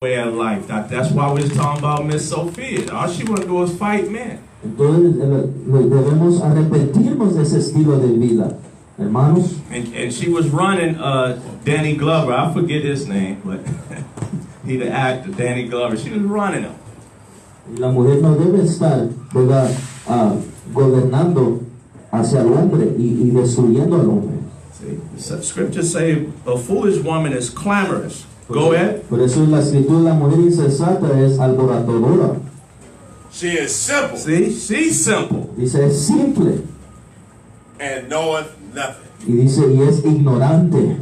way of life. That's why we was talking about Miss Sophia. All she want to do is fight men. Entonces debemos arrepentirnos de ese estilo de vida, hermanos. And she was running Danny Glover. I forget his name, but he the actor, Danny Glover. She was running him. Y la mujer no debe estar, ¿verdad?, gobernando hacia el hombre y destruyendo al hombre. See, the scriptures say a foolish woman is clamorous. Go ahead. Por eso en la escritura la mujer insensata es alborotadora. She is simple. See, she's simple. Dice, es simple. And knoweth nothing. Y dice, y es ignorante.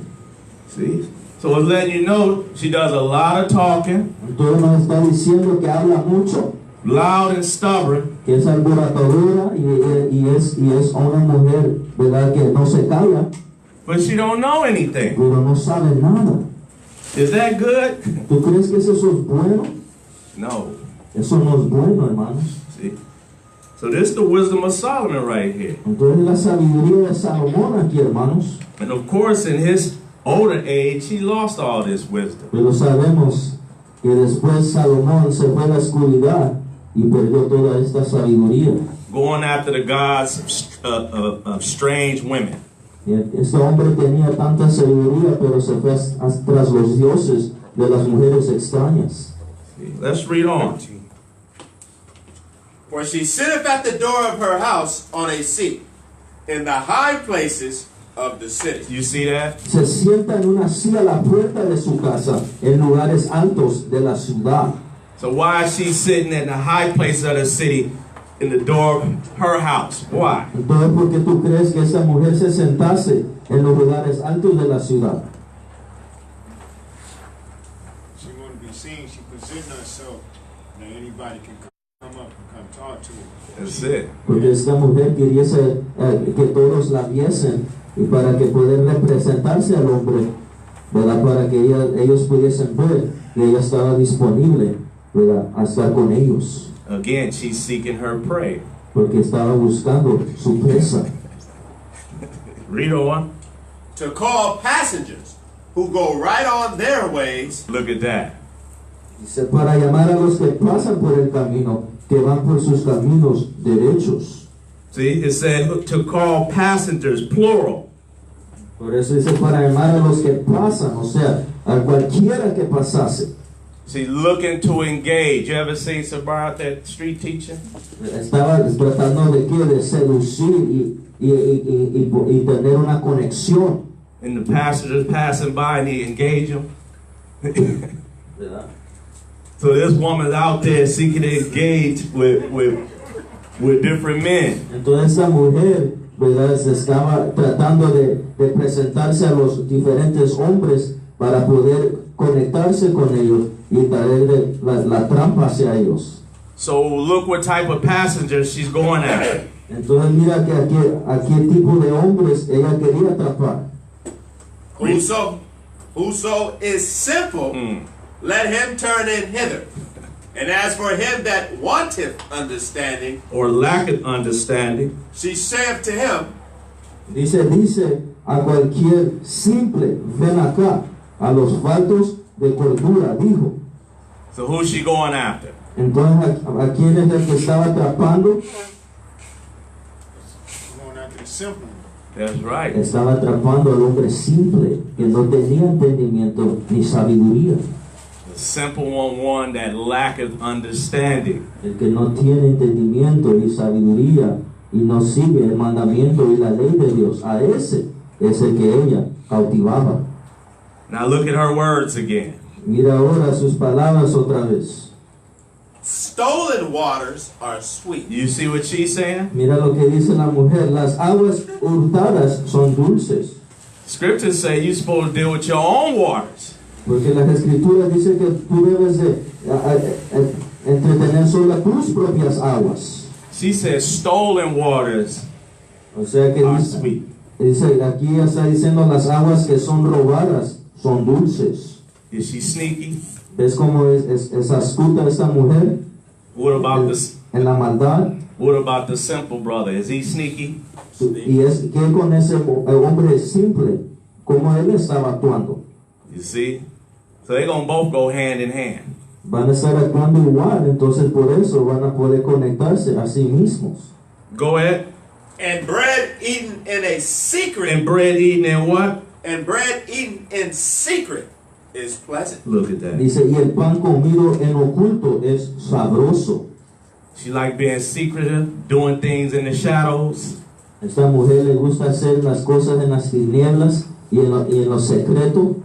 See? So it's letting you know she does a lot of talking. Entonces nos está diciendo que habla mucho, Loud and stubborn. que es alborotadora y es una mujer, ¿verdad?, que no se calla, But she don't know anything. pero no sabe nada. Is that good? ¿Tú crees que eso es bueno? No. Eso no es bueno, hermanos. See? So this is the wisdom of Solomon right here. Entonces la sabiduría de Salomón aquí, hermanos. And of course, in his older age, he lost all this wisdom. Pero sabemos que después Salomón se fue a la oscuridad y perdió toda esta sabiduría. Going after the gods of strange women. Este hombre tenía tanta sabiduría, pero se fue tras los dioses de las mujeres extrañas. See? Let's read on. For she sitteth at the door of her house on a seat in the high places of the city. You see that? Se sienta en una silla a la puerta de su casa, en lugares altos de la ciudad. So why is she sitting in the high places of the city in the door of her house? Why? Entonces, ¿por qué tú crees que esta mujer se sentase en los lugares altos de la ciudad? She want to be seen. She positioned herself that anybody can come up and come talk to her. That's it. Porque esta mujer quería que todos la viesen y para que poder representarse al hombre, ¿verdad?, para que ellos pudiesen ver que ella estaba disponible, ¿verdad?, a estar con ellos. Again, she's seeking her prey. Porque estaba buscando su presa. Read on. To call passengers who go right on their ways. Look at that. Dice, para llamar a los que pasan por el camino, que van por sus caminos derechos. See, it said to call passengers, plural. Por eso dice, para llamar a los que pasan, o sea, a cualquiera que pasase. See, looking to engage. You ever seen somebody out there street teaching? Estaba tratando de qué, de seducir y tener una conexión. And the passengers passing by and he engage them. So this woman's out there seeking to engage with different men. Entonces esa mujer, ¿verdad?, se estaba tratando de presentarse a los diferentes hombres para poder conectarse con ellos y traer la trampa hacia ellos. So look what type of passengers she's going after. Entonces mira que a qué tipo de hombres ella quería atrapar. Whoso is simple, let him turn in hither. And as for him that wanteth understanding, or lacketh understanding, she saith to him, Dice a cualquier simple, ven acá, a los faltos de cordura, dijo. so who's she going after? Entonces, ¿a quién es el que estaba atrapando? Going after the simple one. That's right. Estaba atrapando al hombre simple, que no tenía entendimiento ni sabiduría. The simple one that lacketh understanding. El que no tiene entendimiento ni sabiduría y no sigue el mandamiento y la ley de Dios. A ese es el que ella cautivaba. Now look at her words again. Mira ahora sus palabras otra vez. stolen waters are sweet. You see what she's saying? Mira lo que dice la mujer. Las aguas hurtadas son dulces. Scriptures say you're supposed to deal with your own waters. Porque las escrituras dicen que tú debes de entretener sobre tus propias aguas. She says stolen waters O sea que are dice, sweet. aquí está diciendo las aguas que son robadas son dulces. Is she sneaky? ¿Ves cómo es astuta esta mujer? What about this? En la maldad. What about the simple brother? Is he sneaky? Y es que con ese hombre simple, como él estaba actuando. You see? So they're going to both go hand in hand. Van a estar actuando igual, entonces por eso van a poder conectarse a sí mismos. Go ahead. And bread eaten in a secret. And bread eaten in what? And bread eaten in secret is pleasant. Look at that. Dice, y el pan comido en oculto es sabroso. She like being secretive, doing things in the shadows. Esta mujer le gusta hacer las cosas en las tinieblas y en lo secreto.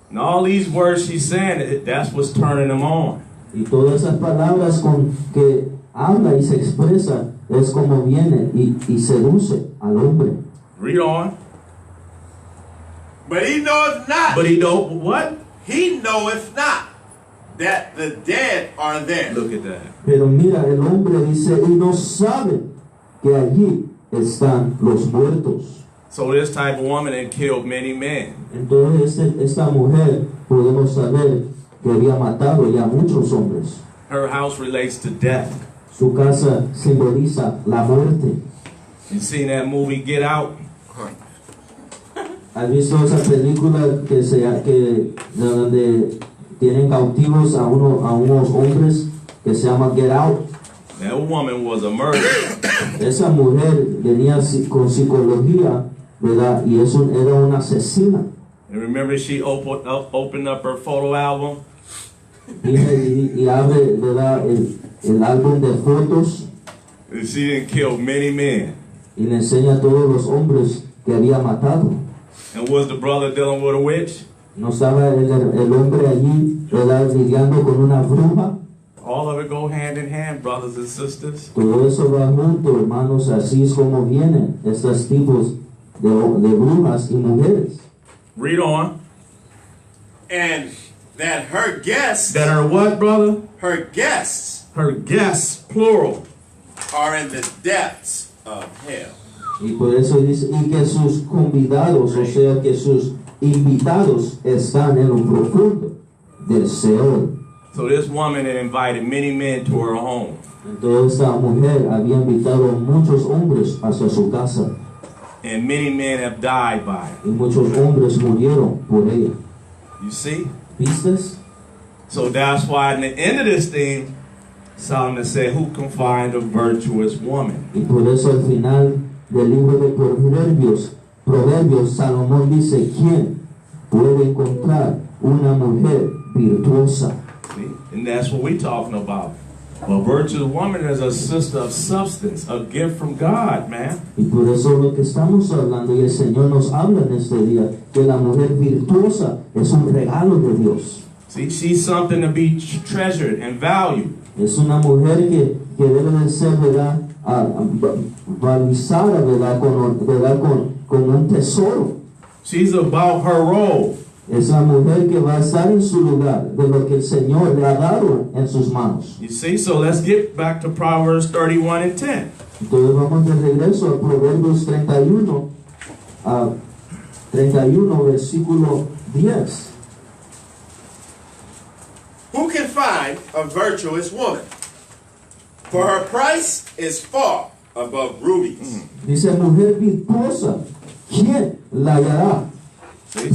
And all these words she's saying, that's what's turning them on. Y todas esas palabras con que habla y se expresa es como viene y seduce al hombre. Read on. But he knoweth not. But he don't, what? He knoweth not that the dead are there. Look at that. Pero mira, el hombre dice, y no sabe que allí están los muertos. So this type of woman had killed many men. Entonces esta mujer podemos saber que había matado ya muchos hombres. Her house relates to death. Su casa simboliza la muerte. You seen that movie Get Out? ¿Has visto esa película donde tienen cautivos a unos hombres que se llama Get Out? That woman was a murderer. Esa mujer venía con psicología, ¿verdad? Y era una asesina. And remember she opened up her photo album? Y abre, ¿verdad? El álbum de fotos And she didn't kill many men. y le enseña a todos los hombres que había matado. And was the brother dealing with a witch? No estaba el hombre allí, ¿verdad? Lidiando con una bruja. All of it go hand in hand, brothers and sisters. Todo eso va junto, hermanos. Así es como vienen estos tipos de brujas y mujeres. Read on. And that her guests, That her what, brother? her guests Her guests, plural. are in the depths of hell. Y por eso dice, y que sus convidados, o sea, que sus invitados están en lo profundo del Seol. So this woman had invited many men to her home. Entonces esta mujer había invitado a muchos hombres hacia su casa. And many men have died by it. Y muchos hombres murieron por ella. You see? ¿Vistes? So that's why in the end of this thing, Solomon said, who can find a virtuous woman? Y por eso al final del libro de Proverbios, Salomón dice, ¿quién puede encontrar una mujer virtuosa? See? And that's what we're talking about. A virtuous woman is a sister of substance, a gift from God, man. Y por eso lo que estamos hablando, y el Señor nos habla en este día, que la mujer virtuosa es un regalo de Dios. See, she's something to be treasured and valued. Es una mujer que debe de ser, ¿verdad? Valorizada, ¿verdad? Con un tesoro. She's about her role. Es la mujer que va a estar en su lugar, de lo que el Señor le ha dado en sus manos. You see, so let's get back to Proverbs 31 and 10. Entonces vamos de regreso a Proverbios 31, versículo 10. Who can find a virtuous woman? For her price is far above rubies. Dice, mujer virtuosa, ¿quién la hallará?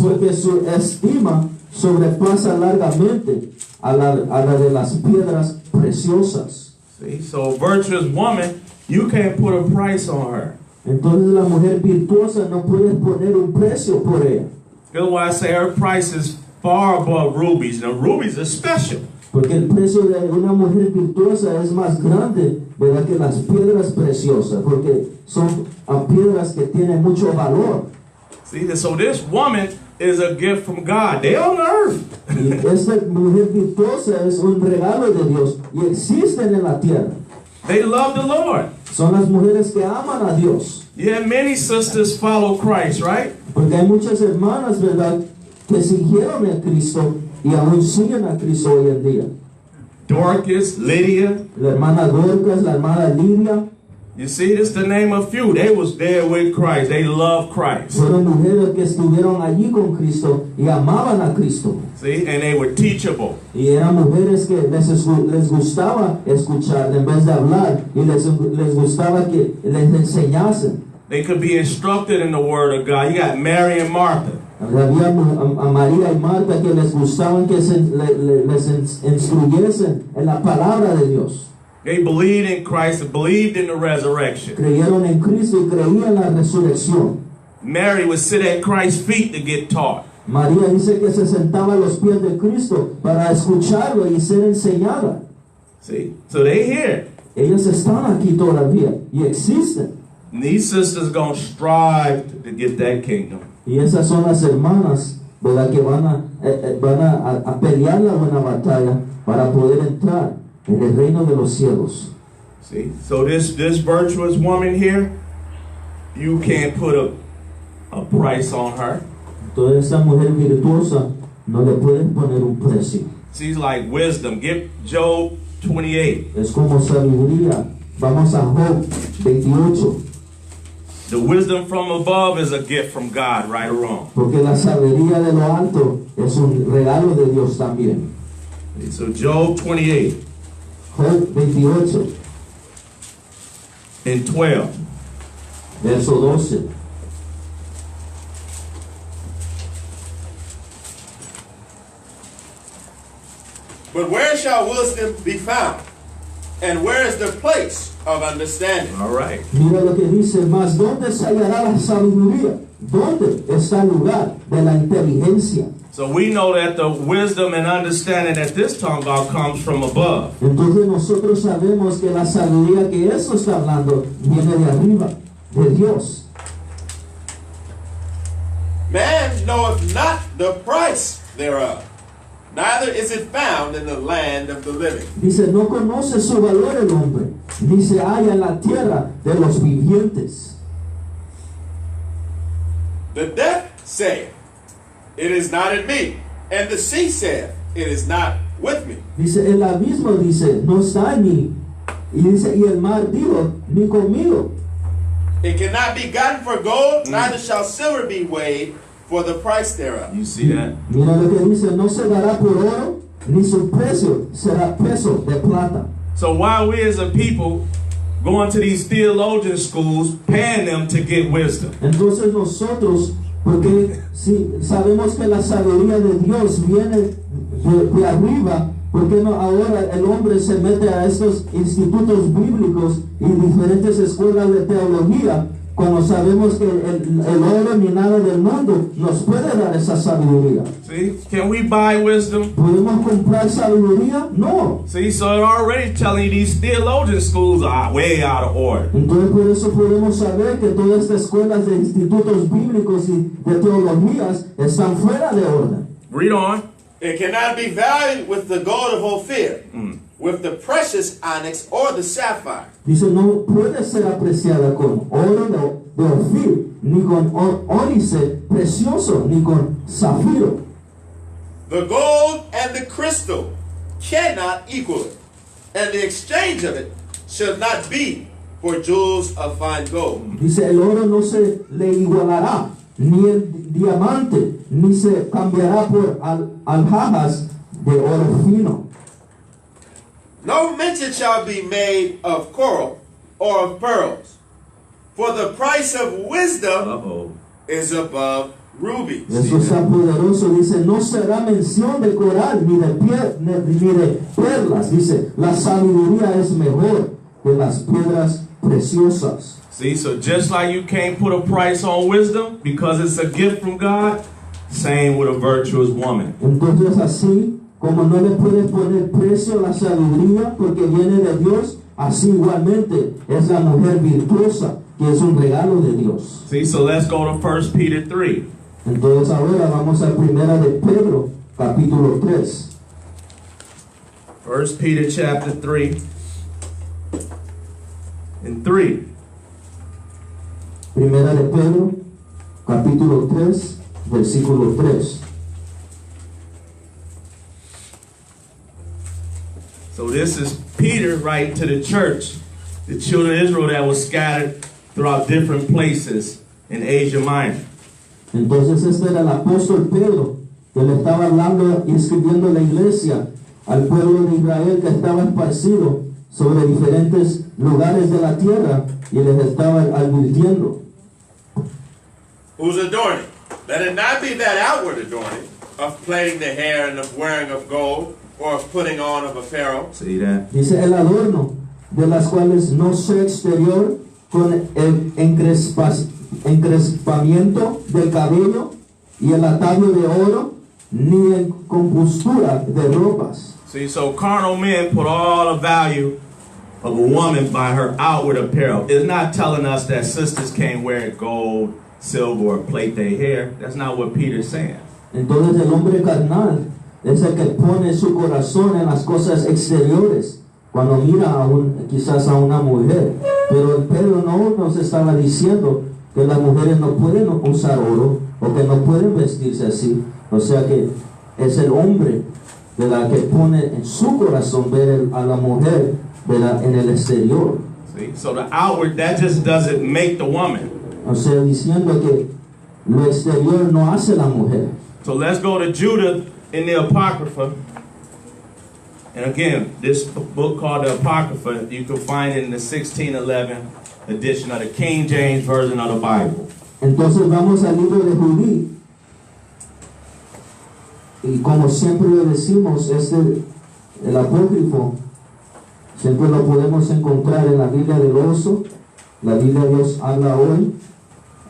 Porque su estima sobrepasa largamente a la de las piedras preciosas. See, so a virtuous woman, you can't put a price on her. Entonces la mujer virtuosa no puede poner un precio por ella. That's why I say her price is far above rubies. Now, rubies are special. Porque el precio de una mujer virtuosa es más grande, ¿verdad? Que las piedras preciosas, porque son piedras que tienen mucho valor. See, so this woman is a gift from God. They on earth. Y esta mujer virtuosa es un regalo de Dios y existen en la tierra. They love the Lord. Son las mujeres que aman a Dios. Yeah, many sisters follow Christ, right? Porque hay muchas hermanas, ¿verdad?, que siguieron a Cristo y aún siguen a Cristo hoy en día. Dorcas, Lydia. La hermana Dorcas, la hermana Lidia. You see, this is the name of few. They was there with Christ. They love Christ. Fueron mujeres que estuvieron allí con Cristo y amaban a Cristo. See, and they were teachable. Y eran mujeres que les gustaba escuchar en vez de hablar, y les gustaba que les enseñasen. They could be instructed in the Word of God. You got Mary and Martha. Había a María y Marta que les gustaban que les instruyesen en la palabra de Dios. They believed in Christ and believed in the resurrection. Creyeron en Cristo y creían en la resurrección. Mary would sit at Christ's feet to get taught. María dice que se sentaba a los pies de Cristo para escucharlo y ser enseñada. See? So they here. Ellas están aquí todavía y existen. And these sisters going to strive to get that kingdom. Y esas son las hermanas, ¿verdad? Que van a pelear la buena batalla para poder entrar en el reino de los cielos. See? So this virtuous woman here, you can't put a price on her. Toda esta mujer virtuosa no le pueden poner un precio. She's like wisdom. Get Job 28. Es como sabiduría. Vamos a Job 28. The wisdom from above is a gift from God, right or wrong. Porque la sabiduría de lo alto es un regalo de Dios también. So Job 28 Job 28, and 12. verso 12. But where shall wisdom be found? And where is the place of understanding? All right. Mira lo que dice, mas ¿dónde se hallará la sabiduría? ¿Dónde está el lugar de la inteligencia? So we know that the wisdom and understanding that this tongue about comes from above. Entonces nosotros sabemos que la sabiduría que eso está hablando viene de arriba, de Dios. Man knoweth not the price thereof, neither is it found in the land of the living. Dice, no conoce su valor el hombre, ni se halla en la tierra de los vivientes. The deaf saith, it is not in me, and the sea saith, it is not with me. Dice, el abismo dice, no está en mí. Y dice, y el mar dijo, ni conmigo. It cannot be gotten for gold, neither shall silver be weighed for the price thereof. You see that? Mira lo que dice, no se dará por oro, ni su precio será peso de plata. So why we as a people going to these theologian schools, paying them to get wisdom? Entonces nosotros, porque si sabemos que la sabiduría de Dios viene de arriba, ¿por qué no ahora el hombre se mete a estos institutos bíblicos y diferentes escuelas de teología cuando sabemos que el oro ni nada del mundo nos puede dar esa sabiduría? See? Can we buy wisdom? ¿Podemos comprar sabiduría? No. See, so they're already telling you these theologian schools are way out of order. Entonces por eso podemos saber que todas estas escuelas de institutos bíblicos y de teologías están fuera de orden. Read on. It cannot be valued with the gold of Ophir, with the precious onyx or the sapphire. Dice, no puede ser apreciada con oro de Ofir, ni con ónice precioso, ni con zafiro. The gold and the crystal cannot equal it, and the exchange of it shall not be for jewels of fine gold. Dice, el oro no se le igualará, ni el diamante, ni se cambiará por alhajas de oro fino. No mention shall be made of coral or of pearls, for the price of wisdom is above rubies. Eso está poderoso, dice, no será mención de coral ni de perlas, dice, la sabiduría es mejor que las piedras preciosas. See, so just like you can't put a price on wisdom because it's a gift from God, same with a virtuous woman. Entonces así, como no le puedes poner precio a la sabiduría porque viene de Dios, así igualmente es la mujer virtuosa, que es un regalo de Dios. See, so let's go to 1 Peter 3. Entonces ahora vamos a primera de Pedro, capítulo 3. 1 Peter chapter 3 and 3. Primera de Pedro, capítulo 3, versículo 3. So this is Peter writing to the church, the children of Israel that was scattered throughout different places in Asia Minor. Entonces este era el apóstol Pedro, que le estaba hablando y escribiendo a la iglesia, al pueblo de Israel que estaba esparcido sobre diferentes lugares de la tierra y les estaba advirtiendo. Who's adorning? Let it not be that outward adorning of plaiting the hair and of wearing of gold or of putting on of apparel. See that? Dice el adorno, de las cuales no sea exterior con el encrespamiento del cabello y el atado de oro, ni en compostura de ropas. See, so carnal men put all the value of a woman by her outward apparel. It's not telling us that sisters can't wear gold, silver, or plait their hair. That's not what Peter's saying. Entonces el hombre carnal es el que pone su corazón en las cosas exteriores cuando mira quizás a una mujer. Pero Pedro no nos estaba diciendo que las mujeres no pueden usar oro o que no pueden vestirse así. O sea que es el hombre, ¿verdad?, que pone en su corazón ver a la mujer, ¿verdad?, en el exterior. See? So the outward, that just doesn't make the woman. O sea, diciendo que lo exterior no hace la mujer. So let's go to Judah in the Apocrypha. And again, this book called the Apocrypha, you can find it in the 1611 edition of the King James Version of the Bible. Entonces vamos al libro de Judí. Y como siempre le decimos, el apócrifo, siempre lo podemos encontrar en la Biblia del Oso. La Biblia de Dios habla hoy.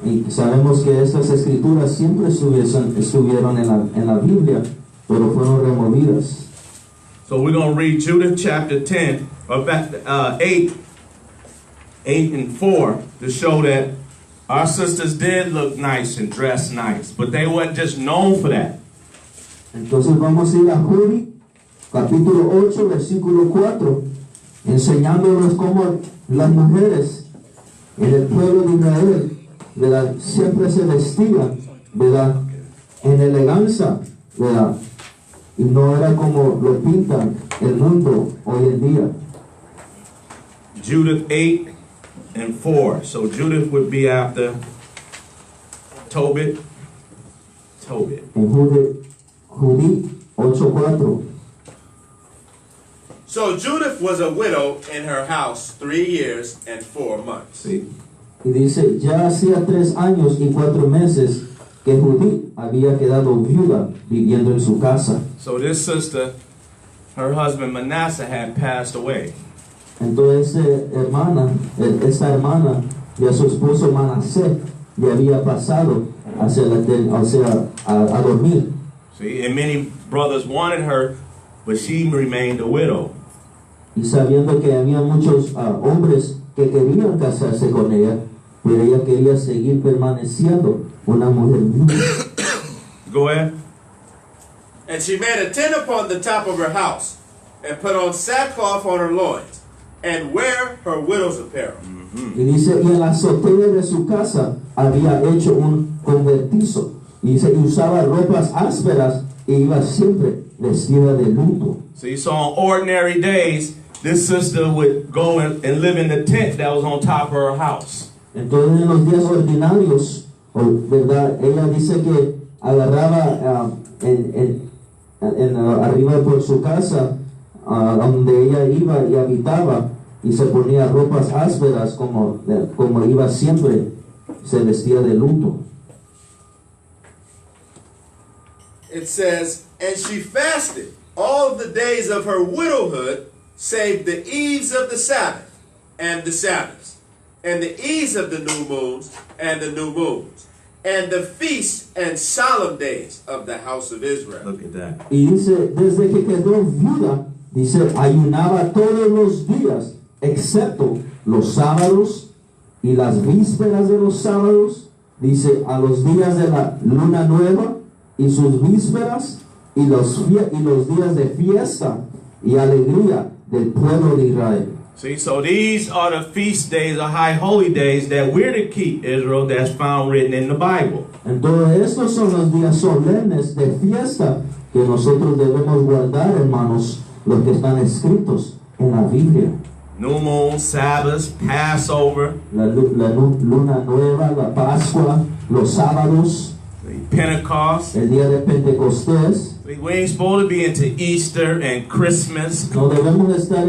Y sabemos que estas escrituras siempre estuvieron en la Biblia, pero fueron removidas. So we're going to read Judah chapter 10, or 8 and 4, to show that our sisters did look nice and dress nice, but they weren't just known for that. Entonces vamos a ir a Judí, capítulo 8, versículo 4, enseñándonos cómo las mujeres en el pueblo de Israel, ¿verdad?, siempre se vestían, ¿verdad?, en elegancia, ¿verdad?, y no era como lo pintan el mundo hoy en día. Judith 8 and 4. So Judith would be after Tobit. En Judí 8:4. So Judith was a widow in her house 3 years and 4 months. See? Y dice, ya hacía 3 años y 4 meses que Judí había quedado viuda viviendo en su casa. So this sister, her husband Manasseh had passed away. Entonces esta hermana y a su esposo Manasés le había pasado a dormir. See, and many brothers wanted her, but she remained a widow. Y sabiendo que había muchos hombres que querían casarse con ella, pero ella quería seguir permaneciendo una mujer viuda. Go ahead. And she made a tent upon the top of her house, and put on sackcloth on her loins, and wear her widow's apparel. Y dice, y en la azotea de su casa había hecho un convertizo. Y dice, y usaba ropas ásperas y iba siempre vestida de luto. See, so on ordinary days, this sister would go and live in the tent that was on top of her house. Entonces en los días ordinarios, ¿verdad?, ella dice que agarraba arriba por su casa, donde ella iba y habitaba, y se ponía ropas ásperas como iba siempre, se vestía de luto. It says, and she fasted all of the days of her widowhood, save the eves of the Sabbath, and the Sabbaths, and the eves of the new moons, and the new moons, and the feasts and solemn days of the house of Israel. Look at that. Y dice, desde que quedó viuda, dice, ayunaba todos los días, excepto los sábados y las vísperas de los sábados, dice, a los días de la luna nueva y sus vísperas y los días de fiesta y alegría del pueblo de Israel. See, so these are the feast days or high holy days that we're to keep, Israel, that's found written in the Bible. Entonces estos son los días solemnes de fiesta que nosotros debemos guardar, hermanos, los que están escritos en la Biblia. New moon, Sabbaths, Passover, La luna nueva, la Pascua, los sábados, Pentecost. el día de Pentecostés. We ain't supposed to be into Easter and Christmas. No debemos estar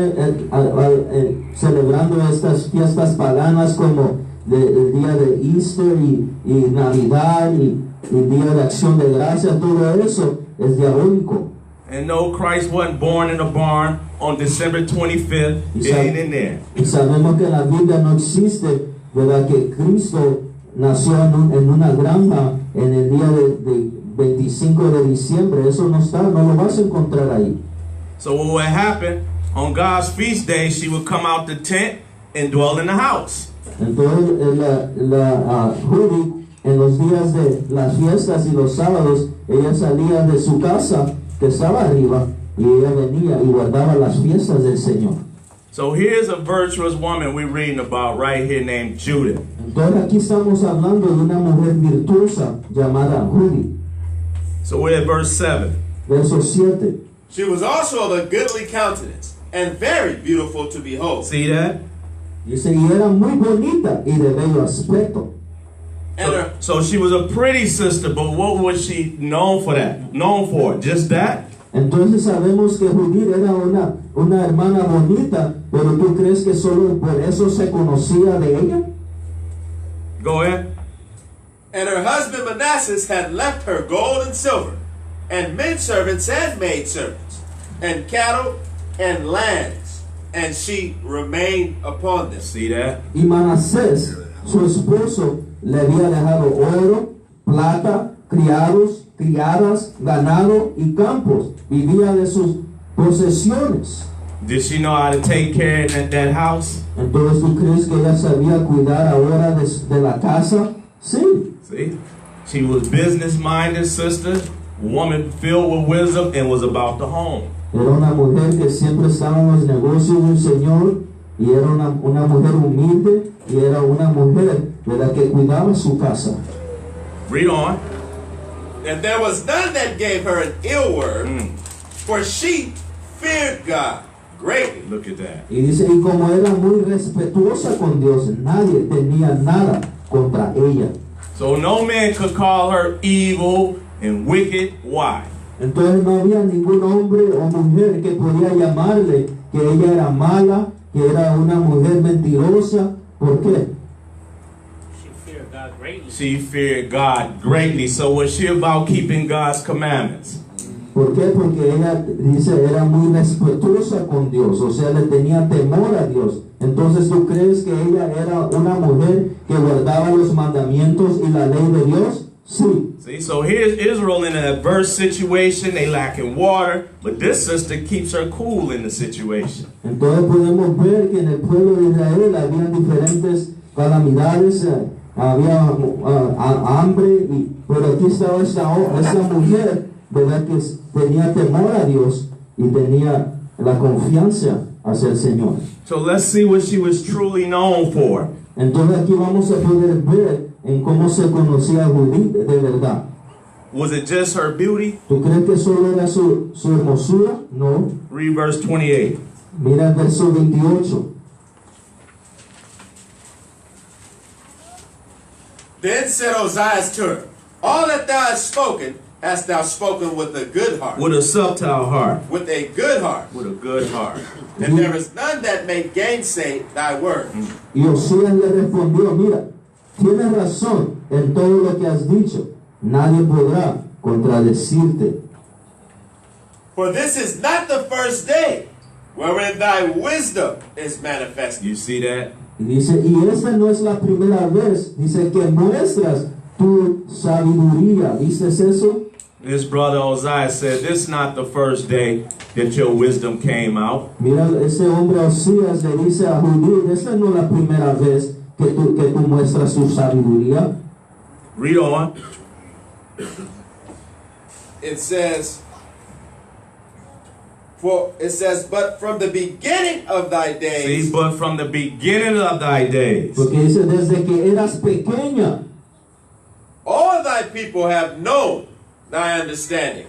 celebrando estas fiestas paganas como el día de Easter y Navidad y el día de acción de gracias, todo eso es diabólico. And no, Christ wasn't born in a barn on December 25th. It ain't in there. Y sabemos que en la Biblia no existe, ¿verdad?, que Cristo nació en una granja en el día de 25 de diciembre. Eso no está, no lo vas a encontrar ahí. So what would happen on God's feast day? She would come out the tent and dwell in the house. Entonces Judy, en los días de las fiestas y los sábados, ella salía de su casa que estaba arriba y ella venía y guardaba las fiestas del Señor. So here's a virtuous woman we're reading about right here named Judith. Entonces aquí estamos hablando de una mujer virtuosa llamada Judy. So we're at verse 7. Verso 7. She was also of a goodly countenance, and very beautiful to behold. See that? Dice, y era muy bonita y de bello aspecto. And her, So she was a pretty sister, but what was she known for that? Known for? Just that? Entonces sabemos que Judith era una hermana bonita, pero ¿tú crees que solo por eso se conocía de ella? Go ahead. and her husband Manasseh had left her gold and silver, and men servants and maid servants, and cattle and lands, and she remained upon them. See that? Y Manasés, su esposo, le había dejado oro, plata, criados, criadas, ganado y campos. Vivía de sus posesiones. Did she know how to take care of that house? Entonces, ¿tú crees que ella sabía cuidar ahora de la casa? Sí. See? She was business-minded, sister, woman filled with wisdom, and was about the home. Era una mujer que siempre estaba en los negocios del Señor, y era una mujer humilde, y era una mujer, ¿verdad?, que cuidaba su casa. Read on. And there was none that gave her an ill word, for she feared God greatly. Look at that. Y dice, y como era muy respetuosa con Dios, nadie tenía nada contra ella. So no man could call her evil and wicked. Why? Entonces no había ningún hombre o mujer que podía llamarle que ella era mala, que era una mujer mentirosa. ¿Por qué? She feared God greatly. She feared God greatly. So was she about keeping God's commandments? ¿Por qué? Porque ella, dice, era muy respetuosa con Dios, o sea, le tenía temor a Dios. Entonces, ¿tú crees que ella era una mujer que guardaba los mandamientos y la ley de Dios? Sí. See, so here's Israel in an adverse situation. They lacking water, but this sister keeps her cool in the situation. Entonces podemos ver que en el pueblo de Israel había diferentes calamidades, había hambre, pero aquí estaba esta mujer, ¿verdad?, que tenía temor a Dios y tenía la confianza hacia el Señor. So let's see what she was truly known for. Entonces aquí vamos a poder ver en cómo se conocía a Judith de verdad. Was it just her beauty? ¿Tú crees que solo era su hermosura? No. Read verse 28. Mira el verso 28. Then said Ozias to her, all that thou hast spoken with a good heart. With a subtle heart. With a good heart. With a good heart. And there is none that may gainsay thy word. Y Osías le respondió, mira, tienes razón en todo lo que has dicho. Nadie podrá contradecirte. For this is not the first day wherein thy wisdom is manifested. You see that? Y dice, y esta no es la primera vez, dice, que muestras tu sabiduría. ¿Dices eso? This brother Ozias said, this is not the first day that your wisdom came out. Mira, ese hombre Osías le dice a Judith, esta no es la primera vez que tú muestras tu sabiduría. Read on. It says, but from the beginning of thy days. See, but from the beginning of thy days. Porque dice, desde que eras pequeña, All thy people have known thy understanding,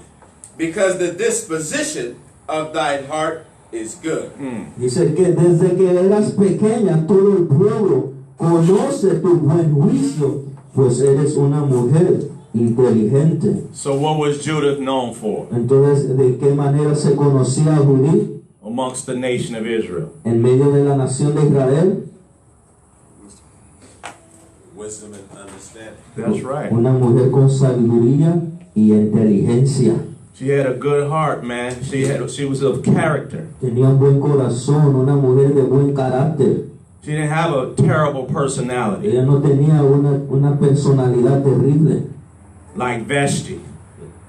because the disposition of thine heart is good. dice que desde que eras pequeña, todo el pueblo conoce tu buen juicio, pues eres una mujer inteligente. So what was Judith known for Entonces, ¿de qué manera se conocía a Judith amongst the nation of Israel? en medio de la nación de Israel? wisdom and understanding. That's right. Una mujer con sabiduría y inteligencia. She had a good heart, man. She was of character. Tenía un buen corazón, una mujer de buen carácter. She didn't have a terrible personality Ella no tenía una personalidad terrible, like Vashti.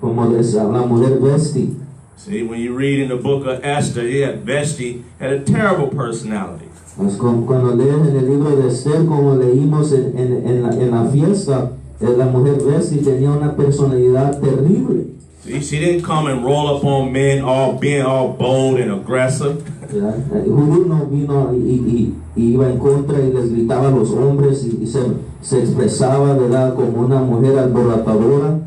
como la mujer Vesti. See, when you read in the book of Esther, Vashti had a terrible personality. Pues cuando lees en el libro de Esther, como leímos en la fiesta, la mujer Vesti tenía una personalidad terrible. See, she didn't come and roll up on men being all bold and aggressive. Judith no vino y iba en contra y les gritaba a los hombres y se expresaba, ¿verdad?, como una mujer alborotadora.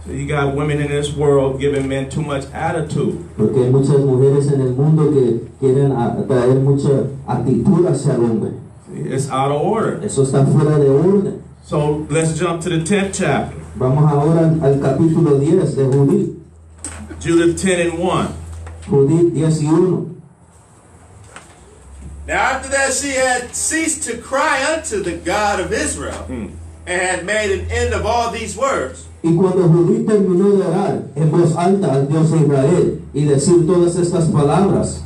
So you got women in this world giving men too much attitude. Porque hay muchas mujeres en el mundo que quieren traer mucha actitud hacia el hombre. See, it's out of order. Eso está fuera de orden. So let's jump to the 10th chapter. Vamos ahora al capítulo 10 de Judith. Judith 10:1. Judith 10:1. Now after that she had ceased to cry unto the God of Israel, and had made an end of all these words. Y cuando Judith terminó de orar en voz alta al Dios de Israel y decir todas estas palabras,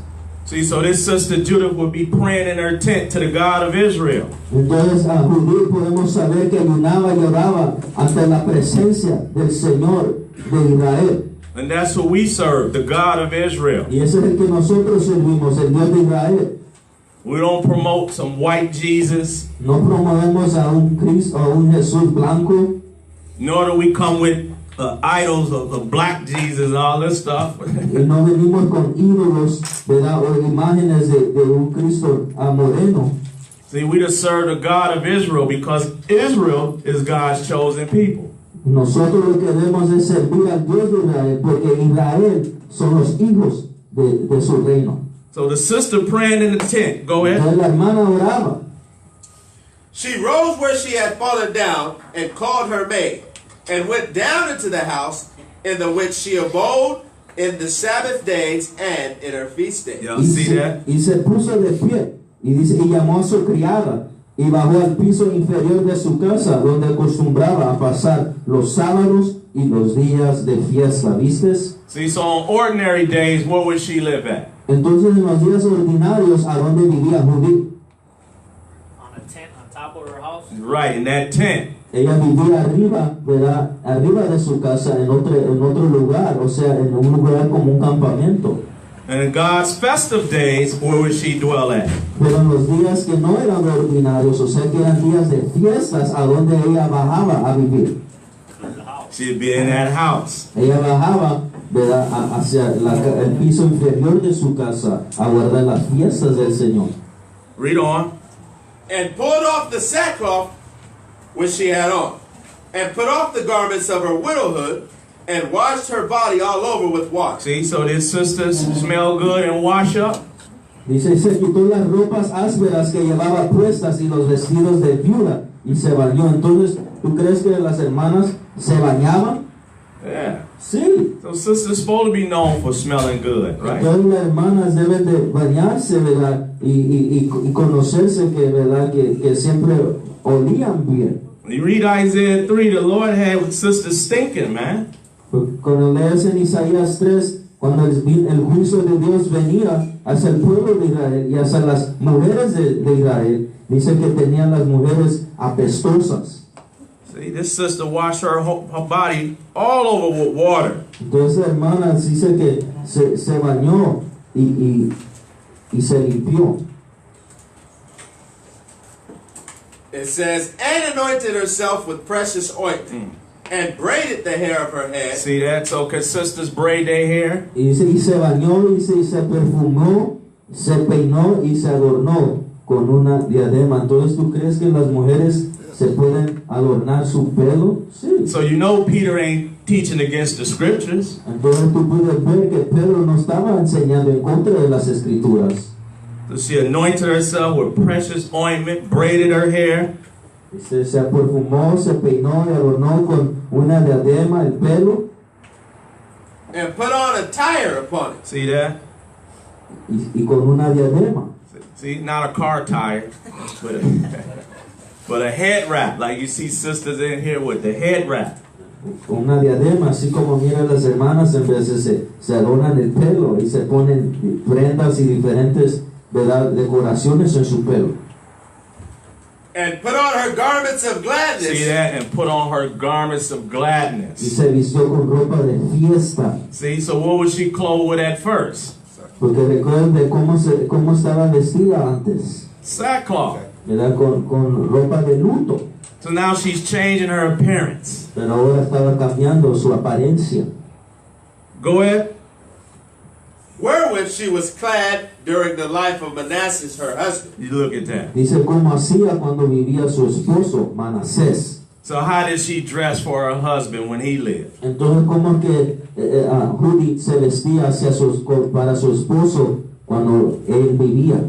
See, so this sister Judith would be praying in her tent to the God of Israel. entonces a Judith podemos saber que ayunaba y oraba ante la presencia del Señor de Israel. And that's who we serve, the God of Israel. Y ese es el que nosotros servimos, el Dios de Israel. We don't promote some white Jesus, No promovemos a un Cristo, a un Jesús blanco, nor do we come with idols of black Jesus and all this stuff. y no venimos con ídolos, ¿verdad?, o imágenes de un Cristo moreno. See, we just serve the God of Israel because Israel is God's chosen people. Nosotros lo que debemos es servir al Dios de Israel, porque Israel son los hijos de su reino. So the sister praying in the tent, go ahead. Entonces la hermana oraba. She rose where she had fallen down, and called her maid, and went down into the house in the which she abode in the Sabbath days and in her feast days. Y'all see that? Y se puso de pie, y dice, y llamó a su criada, y bajó al piso inferior de su casa, donde acostumbraba a pasar los sábados y los días de fiesta. ¿Vistes? See, so on ordinary days, where would she live at? Entonces en los días ordinarios, ¿a dónde vivía Judith? On a tent on top of her house. Right, in that tent. Ella vivía arriba, ¿verdad?, arriba de su casa, en otro lugar, o sea, en un lugar como un campamento. And in God's festive days, where would she dwell at? Pero en los días que no eran ordinarios, o sea, que eran días de fiestas, ¿a dónde ella bajaba a vivir? The house. She'd be in that house. Ella bajaba, ¿verdad?, hacia el piso inferior de su casa a guardar las fiestas del Señor. Read on. And pulled off the sackcloth which she had on, and put off the garments of her widowhood, and washed her body all over with water. See, so these sisters smell good and wash up. Dice, y se quitó las ropas ásperas que llevaba puestas y los vestidos de viuda y se bañó. Entonces, ¿tú crees que las hermanas se bañaban? Yeah. Sí. So sisters supposed to be known for smelling good, right? Entonces las hermanas deben de bañarse, ¿verdad? Y conocerse que, ¿verdad?, que siempre olían bien. When you read Isaiah 3, the Lord had sisters stinking, man. Cuando lees en Isaías 3, cuando el juicio de Dios venía hacia el pueblo de Israel y hacia las mujeres de Israel, dice que tenían las mujeres apestosas. See, this sister washed her body all over with water. Entonces, hermanas, dice que se bañó y se limpió. It says, and anointed herself with precious ointment, and braided the hair of her head. See that? So can sisters braid their hair? Y dice, y se bañó, dice, y se perfumó, se peinó y se adornó con una diadema. Entonces, ¿tú crees que las mujeres se pueden adornar su pelo? Sí. So you know Peter ain't teaching against the scriptures. Entonces tú puedes ver que Pedro no estaba enseñando en contra de las escrituras. So she anointed herself with precious ointment, braided her hair. Se perfumó, se peinó y adornó con una diadema el pelo. And put on a tire upon it. See that? Y con una diadema. See, not a car tire, but But a head wrap, like you see sisters in here with the head wrap. Una diadema, así como miran las hermanas, en veces se adornan el pelo y se ponen prendas y diferentes, ¿verdad?, decoraciones en su pelo. And put on her garments of gladness. See that? And put on her garments of Y gladness. se vistió con ropa de fiesta. See, so what was she clothed with at first? Porque recuerde cómo estaba vestida antes, Sackcloth. ¿verdad? Con ropa de luto. So now she's changing her appearance. Pero ahora estaba cambiando su apariencia. Go ahead. Wherewith she was clad during the life of Manasseh, her husband. You look at that. Dice cómo hacía cuando vivía su esposo, Manasés. So how did she dress for her husband when he lived? Entonces, ¿cómo que Judith se vestía para su esposo cuando él vivía?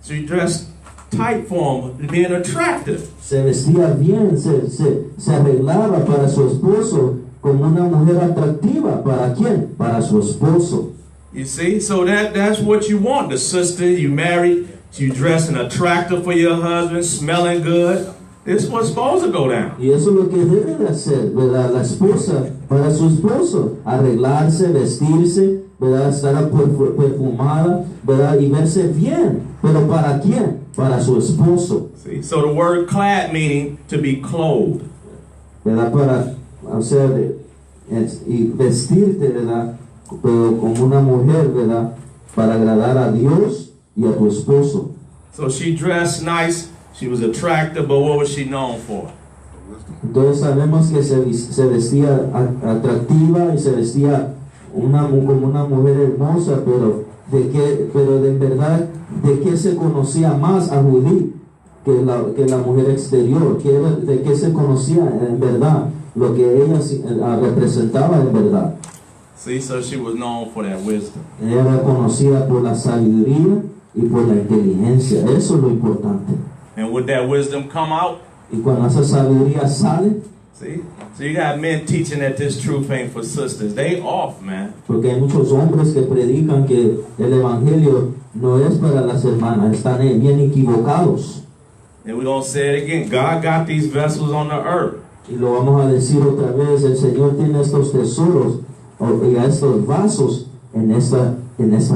She dressed tight for him, being attractive. Se vestía bien, se arreglaba para su esposo como una mujer atractiva. ¿Para quién? Para su esposo. You see? So that's what you want. The sister you married, you dressing attractive for your husband, smelling good. This is what's supposed to go down. Y eso es lo que debe de hacer, ¿verdad? La esposa para su esposo. Arreglarse, vestirse, ¿verdad? Estar perfumada, ¿verdad? Y verse bien. ¿Pero para quién? Para su esposo. See? So the word clad meaning to be clothed. ¿Verdad? Para, o sea, y vestirte, ¿verdad? Pero como una mujer, ¿verdad? Para agradar a Dios y a tu esposo. So she dressed nice, she was attractive, but what was she known for? Entonces sabemos que se vestía atractiva y se vestía como una mujer hermosa, pero en verdad, ¿de qué se conocía más a Judith que la mujer exterior? ¿De qué se conocía en verdad? Lo que ella representaba en verdad. See, so she was known for that wisdom. Ella era conocida por la sabiduría y por la inteligencia. Eso es lo importante. And would that wisdom come out? Y cuando esa sabiduría sale, See? So you got men teaching that this truth ain't for sisters. They off, man. porque hay muchos hombres que predican que el evangelio no es para las hermanas, están bien equivocados. And we're going to say it again. God got these vessels on the earth. Y lo vamos a decir otra vez, el Señor tiene estos tesoros y a estos vasos en esta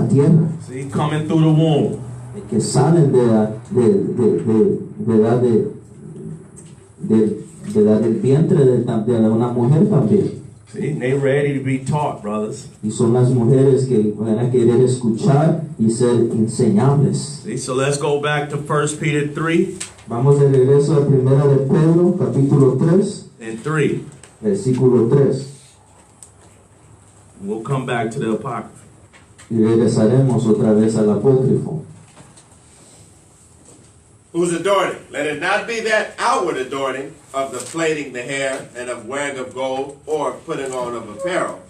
tierra, See? Coming through the womb. que salen del vientre de una mujer también. See? They ready to be taught, brothers. Y son las mujeres que van a querer escuchar y ser enseñables. See? So let's go back to 1 Peter 3 Vamos de regreso a 1 de Pedro, capítulo 3, and 3. versículo 3. We'll come back to the Apocrypha. Y regresaremos otra vez al apócrifo. Whose adorning? Let it not be that outward adorning of the plaiting the hair and of wearing of gold or putting on of apparel.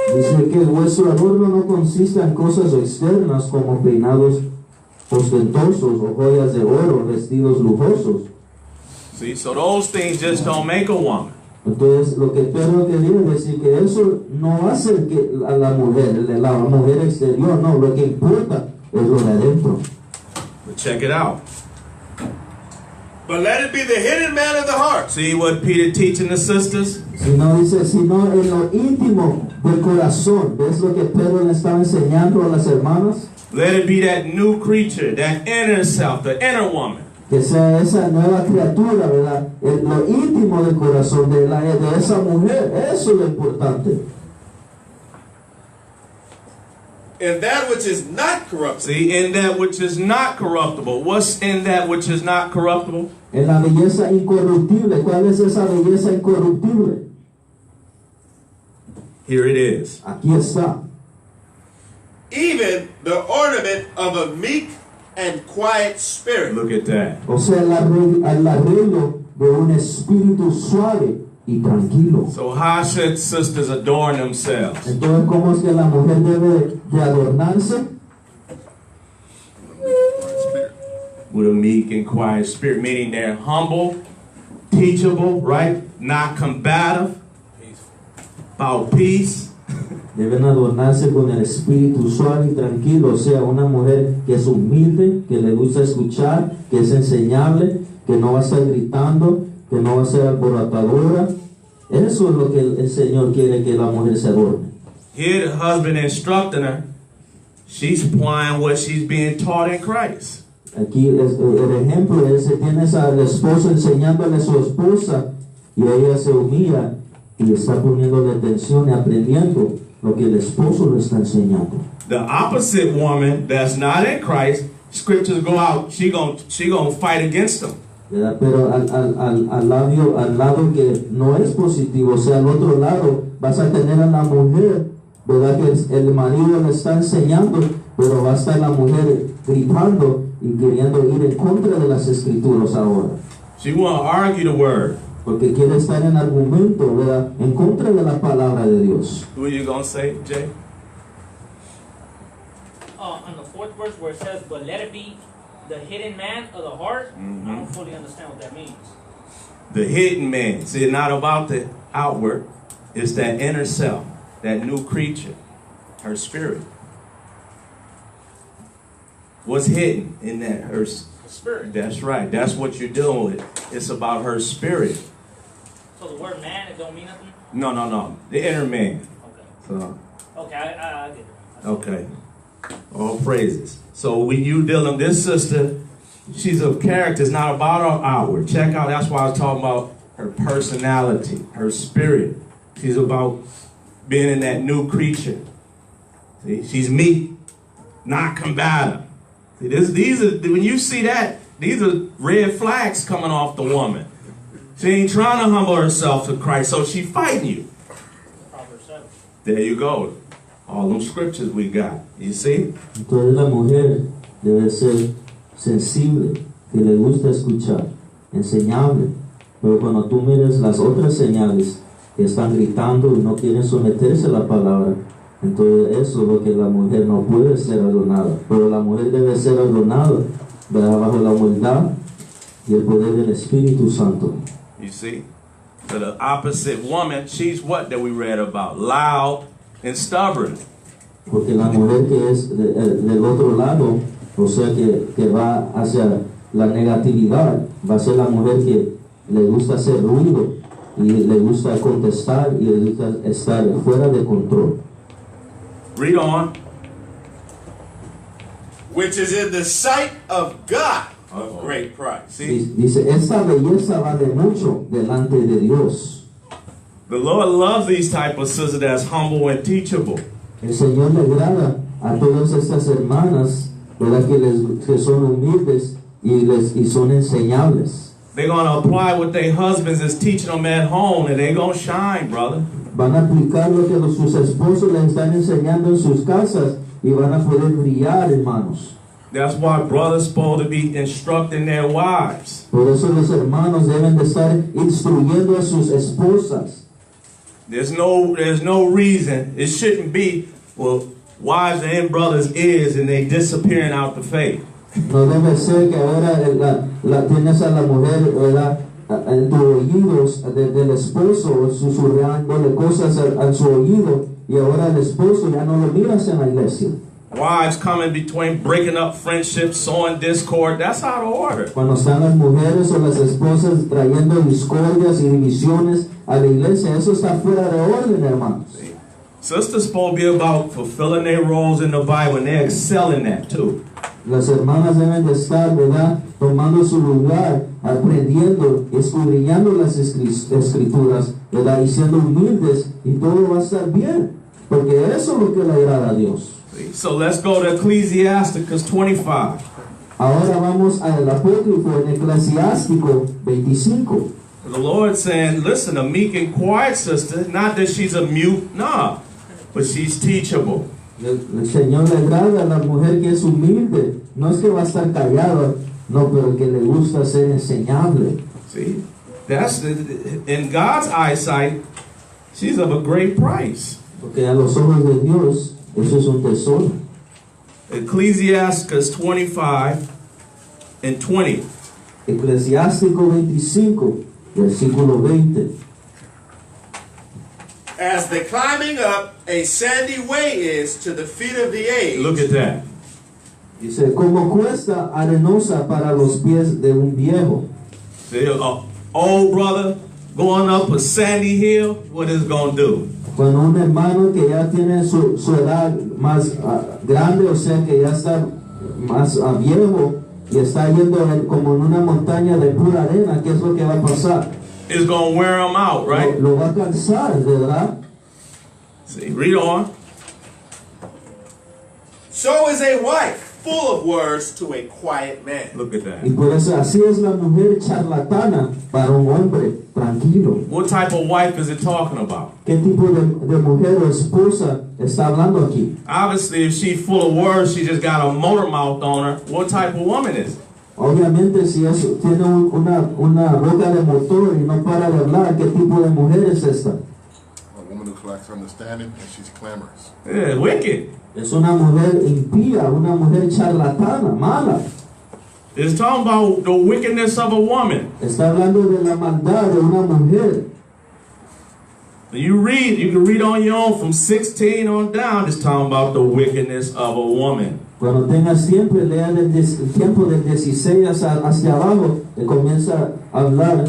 Dice que vuestro adorno no consiste en cosas externas como peinados ostentosos o joyas de oro, vestidos lujosos. See? So those things just don't make a woman. Entonces, lo que Pedro quería decir que eso no hace que a la mujer exterior, no, lo que importa es lo de adentro. But check it out. But let it be the hidden man of the heart. See what Peter teaching the sisters? Sino dice, sino en lo íntimo del corazón. ¿Ves lo que Pedro le estaba enseñando a las hermanas? Let it be that new creature, that inner self, the inner woman. Que sea esa nueva criatura, ¿verdad? En lo íntimo del corazón de esa mujer. Eso es lo importante. In that which is not corruptible. See, in that which is not corruptible. What's in that which is not corruptible? En la belleza incorruptible. ¿Cuál es esa belleza incorruptible? Here it is. Aquí está. Even the ornament of a meek and quiet spirit. Look at that. O sea, el arreglo de un espíritu suave y tranquilo. So how should sisters adorn themselves? Entonces, ¿cómo es que la mujer debe de adornarse? With a meek and quiet spirit, meaning they're humble, teachable, right? Not combative, about peace. Deben adornarse con el espíritu suave y tranquilo, o sea, una mujer que es humilde, que le gusta escuchar, que es enseñable, que no va a estar gritando, que no va a ser alborotadora. Eso es lo que el Señor quiere, que la mujer se adorne. Here the husband instructing her, she's applying what she's being taught in Christ. Aquí el ejemplo es que tienes al esposo enseñándole a su esposa y ella se humilla y está poniéndole atención y aprendiendo lo que el esposo le está enseñando. The opposite woman that's not in Christ, scriptures go out, she gonna fight against them. ¿Verdad? Pero al lado que no es positivo, o sea, al otro lado, vas a tener a la mujer, ¿verdad? Que el marido le está enseñando, pero va a estar la mujer gritando y queriendo ir en contra de las escrituras ahora. She want to argue the word. Porque quiere estar en argumento, ¿verdad? En contra de la palabra de Dios. What are you gonna say, Jay? On the fourth verse where it says, but let it be the hidden man of the heart, I don't fully understand what that means. The hidden man. See, it's not about the outward. It's that inner self, that new creature, her spirit. What's hidden in that? Her The spirit. That's right. That's what you're dealing with. It's about her spirit. So the word man, it don't mean nothing? No. The inner man. Okay. So, Okay, I get it. okay. All praises. So when you dealing this sister, she's a character. It's not about her outward. Check out. That's why I was talking about her personality, her spirit. She's about being in that new creature. See, she's meek, not combative. See, these are when you see that, these are red flags coming off the woman. She ain't trying to humble herself to Christ, so she fighting you. Proverbs 7. There you go. All them scriptures we got. You see? Entonces la mujer debe ser sensible, que le gusta escuchar, enseñable. Pero cuando tú mires las otras señales que están gritando y no quieren someterse a la palabra, entonces eso es lo que la mujer no puede ser adornada. Pero la mujer debe ser adornada bajo la humildad y el poder del Espíritu Santo. You see? So the opposite woman, she's what that we read about? Loud and stubborn. Porque la mujer que es del otro lado, o sea que va hacia la negatividad, va a ser la mujer que le gusta hacer ruido y le gusta contestar y le gusta estar fuera de control. Read on. Which is in the sight of God of great price. See? Dice, esta belleza vale mucho delante de Dios. The Lord loves these type of sisters that's humble and teachable. El Señor le agrada a todas estas hermanas, ¿verdad? Que son humildes y son enseñables. They're going to apply what their husbands is teaching them at home, and they're going to shine, brother. Van a aplicar lo que sus esposos les están enseñando en sus casas y van a poder brillar, hermanos. That's why brothers supposed to be instructing their wives. Por eso los hermanos deben de estar instruyendo a sus esposas. There's no reason. It shouldn't be, well, wives are in brothers' ears and they disappearing out the faith. No debe ser que ahora tienes a la mujer, ¿verdad? En tus oídos del esposo, susurrándole cosas a su oído, y ahora el esposo ya no lo miras en la iglesia. Wives coming between, breaking up friendships, sowing discord. That's out of order. Cuando están las mujeres o las esposas trayendo discordias y divisiones a la iglesia, eso está fuera de orden, hermanos. Sisters supposed to be about fulfilling their roles in the Bible, and they excel in that too. Las hermanas deben de estar, ¿verdad?, tomando su lugar, aprendiendo, escudriñando las escrituras, ¿verdad?, y siendo humildes, y todo va a estar bien, porque eso es lo que le agrada a Dios. So let's go to Ecclesiasticus 25. Ahora vamos al apócrifo en Eclesiástico 25. The Lord saying, listen, a meek and quiet sister, not that she's a mute, nah, but she's teachable. El Señor le agrada a la mujer que es humilde, no es que va a estar callada, no, pero que le gusta ser enseñable. See, that's in God's eyesight, she's of a great price. Porque a los ojos de Dios, eso es un tesoro. Ecclesiasticus 25 and 20. Eclesiástico 25, versículo 20. As the climbing up a sandy way is to the feet of the aged. Look at that. Dice, como cuesta arenosa para los pies de un viejo. See, a old brother going up a sandy hill, what is it going to do? Cuando un hermano que ya tiene su edad más grande, o sea que ya está más viejo y está yendo como en una montaña de pura arena, ¿qué es lo que va a pasar? It's going to wear him out, right? Lo va a cansar, ¿verdad? See, read on. So is a wife full of words to a quiet man. Look at Y that. por eso así es la mujer charlatana para un hombre tranquilo. What type of wife is it talking about? ¿Qué tipo de mujer o esposa está hablando aquí? Obviously, if she's full of words, she just got a motor mouth on her. What type of woman is it? Obviamente si eso tiene una boca de motor y no para de hablar, ¿qué tipo de mujer es esta? A woman who lacks understanding and she's clamorous. Yeah, wicked. Es una mujer impía, una mujer charlatana, mala. It's talking about the wickedness of a woman. Está hablando de la maldad de una mujer. You can read on your own from 16 on down. It's talking about the wickedness of a woman. Cuando tengas tiempo, lea el tiempo del 16 hacia abajo, y comienza a hablar,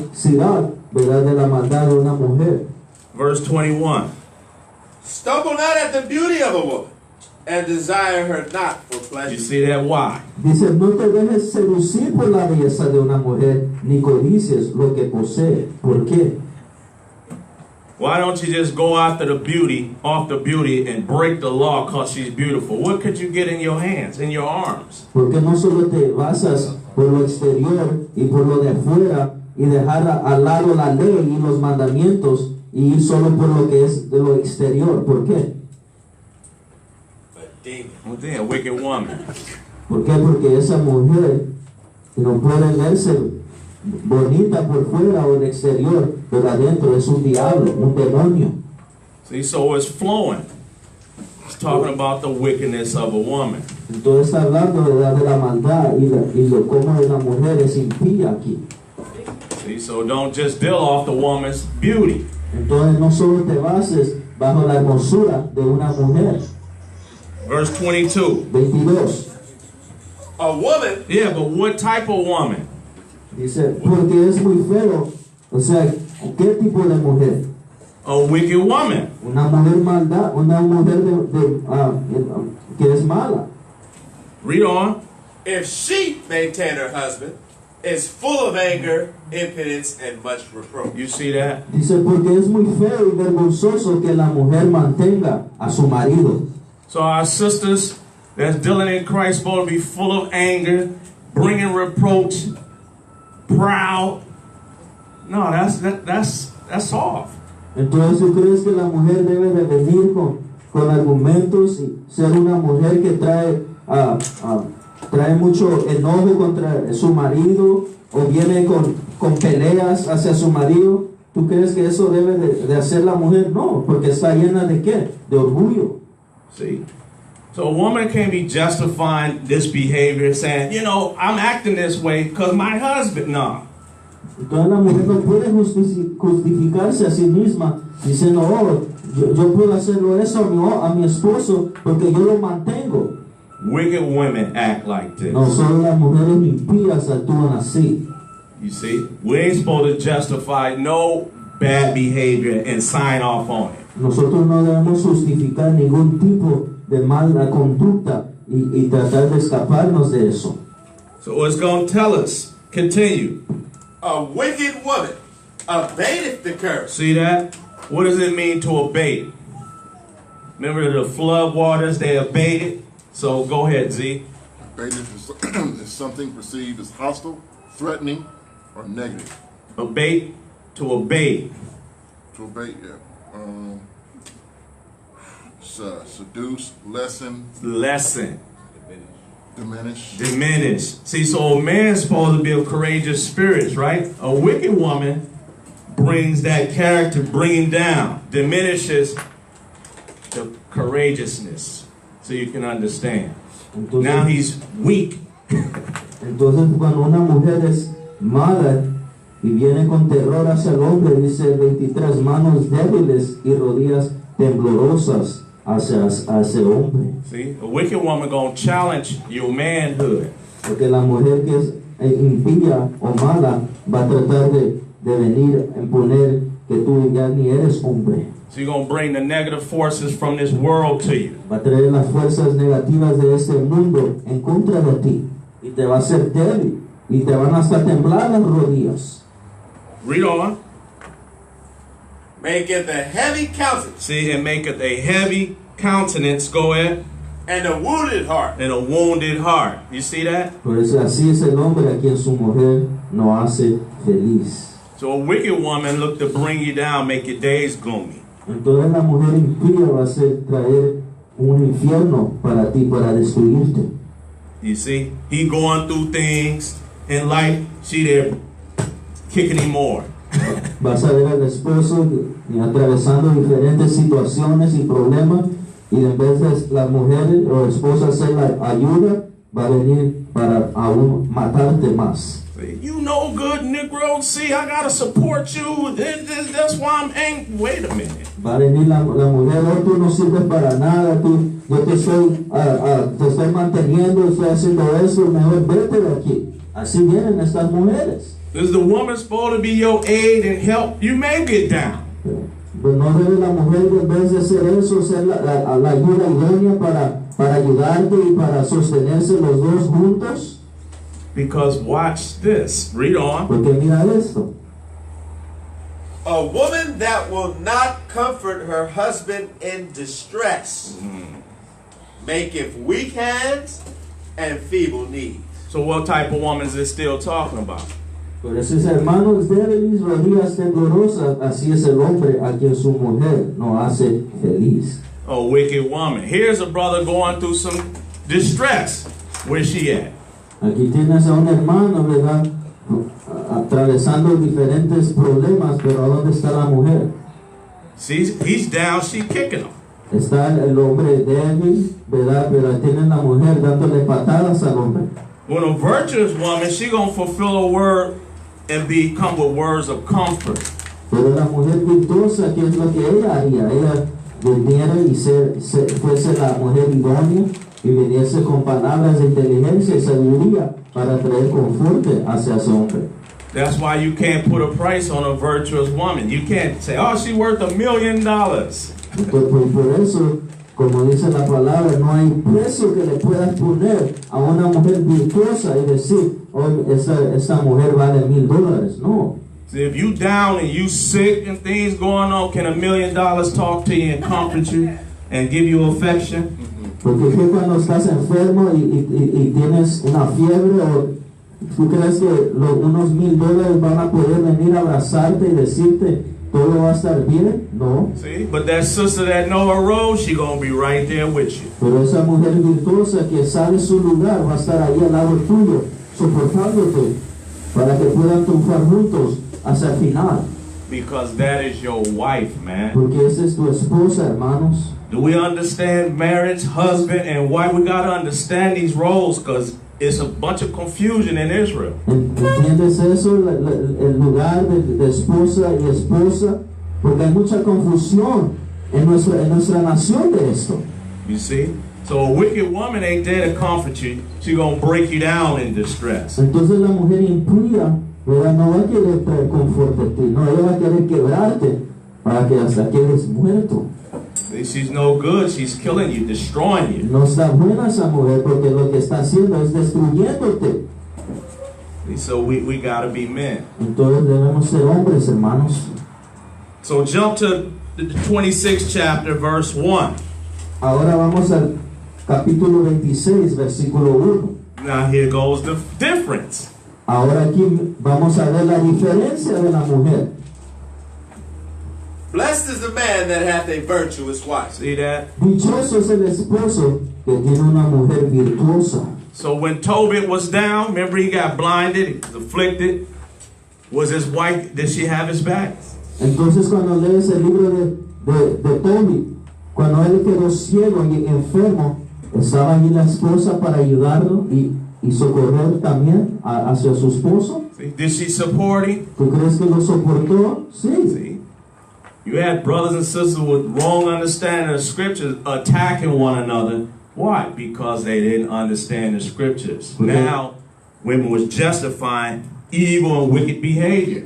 ¿verdad?, de la maldad de una mujer. Verse 21. Stumble not at the beauty of a woman, and desire her not for You pleasure. see that? Why? Dice, no te dejes seducir por la belleza de una mujer, ni codicies lo que posee. ¿Por qué? Why don't you just go after the beauty, off the beauty, and break the law because she's beautiful? What could you get in your hands, in your arms? Porque no solo te basas por lo exterior y por lo de afuera y dejar al lado la ley y los mandamientos y ir solo por lo que es de lo exterior. ¿Por qué? But demon. Well, then, a wicked woman. ¿Por qué? Porque esa mujer no puede verse bonita por fuera o en exterior, pero adentro es un diablo, un demonio. See, so it's flowing. It's talking about the wickedness of a woman. Entonces está hablando de la maldad y lo cómo la mujer es impía aquí. See, so don't just deal off the woman's beauty. Entonces no solo te bases bajo la hermosura de una mujer. Verse 22. 22. A woman Yeah, but what type of woman? Dice, porque es muy feo. O sea, ¿qué tipo de mujer? A wicked woman. Una mujer maldad, una mujer que es mala. Read on. if she maintain her husband, is full of anger, impotence, and much reproach. You see that? Dice, porque es muy feo y vergonzoso que la mujer mantenga a su marido. So our sisters that's dealing in Christ supposed to be full of anger, bringing reproach, proud. No, that's soft. Entonces, ¿tú crees que la mujer debe de venir con argumentos y ser una mujer que trae mucho enojo contra su marido o viene con peleas hacia su marido? ¿Tú crees que eso debe de hacer la mujer? No, porque está llena de ¿qué? De orgullo. See? So a woman can't be justifying this behavior saying, you know, I'm acting this way because my husband. No. Entonces la mujer no puede justificarse a sí misma diciendo, oh, yo puedo hacerlo eso a mi esposo porque yo lo mantengo. Wicked women act like this. No, solo las mujeres impías actúan así. You see? We ain't supposed to justify no bad behavior and sign off on it. Nosotros no debemos justificar ningún tipo de mala conducta y tratar de escaparnos de eso. So it's going to tell us, continue. A wicked woman abateth the curse. See that? What does it mean to abate? Remember the flood waters, they abated? So go ahead, Z. Abated is something perceived as hostile, threatening, or negative. Abate, to abate. To abate, yeah. Seduce, lessen, Lessen, diminish. diminish. See, so a man's supposed to be a courageous spirit, right? A wicked woman brings that character, bringing down, diminishes the courageousness. So you can understand. Entonces, Now he's weak. entonces cuando una mujer es mala y viene con terror hacia el hombre, dice el 23, manos débiles y rodillas temblorosas hacia el hombre. See, a wicked woman gonna challenge your manhood. Porque la mujer impía o mala va a tratar de venir a imponer que tú ya ni eres hombre. So you're going to bring the negative forces from this world to you. Va a traer las fuerzas negativas de este mundo en contra de ti. Y te va a hacer débil. Y te van hasta temblar las rodillas. Read on. Maketh a heavy countenance, See, and maketh a heavy countenance, go ahead, and a wounded heart. and a wounded heart. You see that? Por eso así es el hombre a quien su mujer no hace feliz. So a wicked woman look to bring you down, make your days gloomy. Entonces la mujer impía va a ser traer un infierno para ti, para destruirte. You see? He going through things in life, she there kicking him more. Vas a ver al esposo atravesando diferentes situaciones y problemas, y en vez de las mujeres o esposas hacer la ayuda, va a venir para aún matarte más. You no good, Negro. See, I gotta support you. That's why I'm angry. Wait a minute. Va a venir la mujer, oh, tú no sirves para nada, yo te estoy manteniendo, estoy haciendo eso, mejor vete de aquí. Así vienen estas mujeres. Is the woman supposed to be your aid and help? You may get down. Pues no debe la mujer, en vez de hacer eso, ser la ayuda idónea para ayudarte y para sostenerse los dos juntos. Because watch this. Read on. Porque mira esto. A woman that will not comfort her husband in distress maketh weak hands and feeble knees. So what type of woman is this still talking about? Por eso es hermanos débiles, rodillas temblorosas, así es el hombre a quien su mujer no hace feliz. A wicked woman. Here's a brother going through some distress. Where's she at? Aquí tienes a un hermano, ¿verdad? Atravesando diferentes problemas, pero ¿a dónde está la mujer? He's down, she's kicking him. Está el hombre débil, ¿verdad? Pero tiene la mujer dándole patadas al hombre. When a virtuous woman, she gonna fulfill a word and come with words of comfort. Pero la mujer virtuosa, ¿qué es lo que ella haría? Ella viniera y fuese la mujer idónea y viniese con palabras de inteligencia y sabiduría para traer conforte hacia ese hombre. That's why you can't put a price on a virtuous woman. You can't say, oh, she's worth $1 million. Entonces, por eso, como dice la palabra, no hay precio que le puedas poner a una mujer virtuosa y decir, oh, esta mujer vale $1,000. No. See, if you down and you sick and things going on, can $1 million talk to you and comfort you and give you affection? Porque cuando estás enfermo y tienes una fiebre, o tú crees que unos $1,000 van a poder venir a abrazarte y decirte todo va a estar bien? No. See, but that sister that know her road, she gonna be right there with you. Pero esa mujer virtuosa que sabe su lugar va a estar ahí al lado tuyo, soportándote, para que puedan triunfar juntos hasta el final. Because that is your wife, man. Porque esa es tu esposa, hermanos. Do we understand marriage, husband, and why we gotta understand these roles? Because it's a bunch of confusion in Israel. ¿Entiendes eso? El lugar de esposa y esposa, porque hay mucha confusión en nuestra nación de esto. You see? So a wicked woman ain't there to comfort you. She gonna break you down in distress. Entonces la mujer impía, ¿verdad? No va a querer traer confort a ti, no, ella va a querer quebrarte para que hasta quedes muerto. She's no good. She's killing you, destroying you. No está buena esa mujer porque lo que está haciendo es destruyéndote. So we gotta be men. Entonces debemos ser hombres, hermanos. So jump to the 26th chapter, verse 1. Ahora vamos al capítulo 26, versículo 1. Now here goes the difference. Ahora aquí vamos a ver la diferencia de la mujer. Blessed is the man that hath a virtuous wife. See that? Dichoso es el esposo que tiene una mujer virtuosa. So when Tobit was down, remember he got blinded, he was afflicted. Was his wife, did she have his back? Entonces cuando lees el libro de Tobit, cuando él quedó ciego y enfermo, estaba allí la esposa para ayudarlo y socorrer también hacia su esposo. See, did she support him? ¿Tú crees que lo soportó? Sí. See? You had brothers and sisters with wrong understanding of scriptures attacking one another. Why? Because they didn't understand the scriptures. Okay. Now, women was justifying evil and wicked behavior.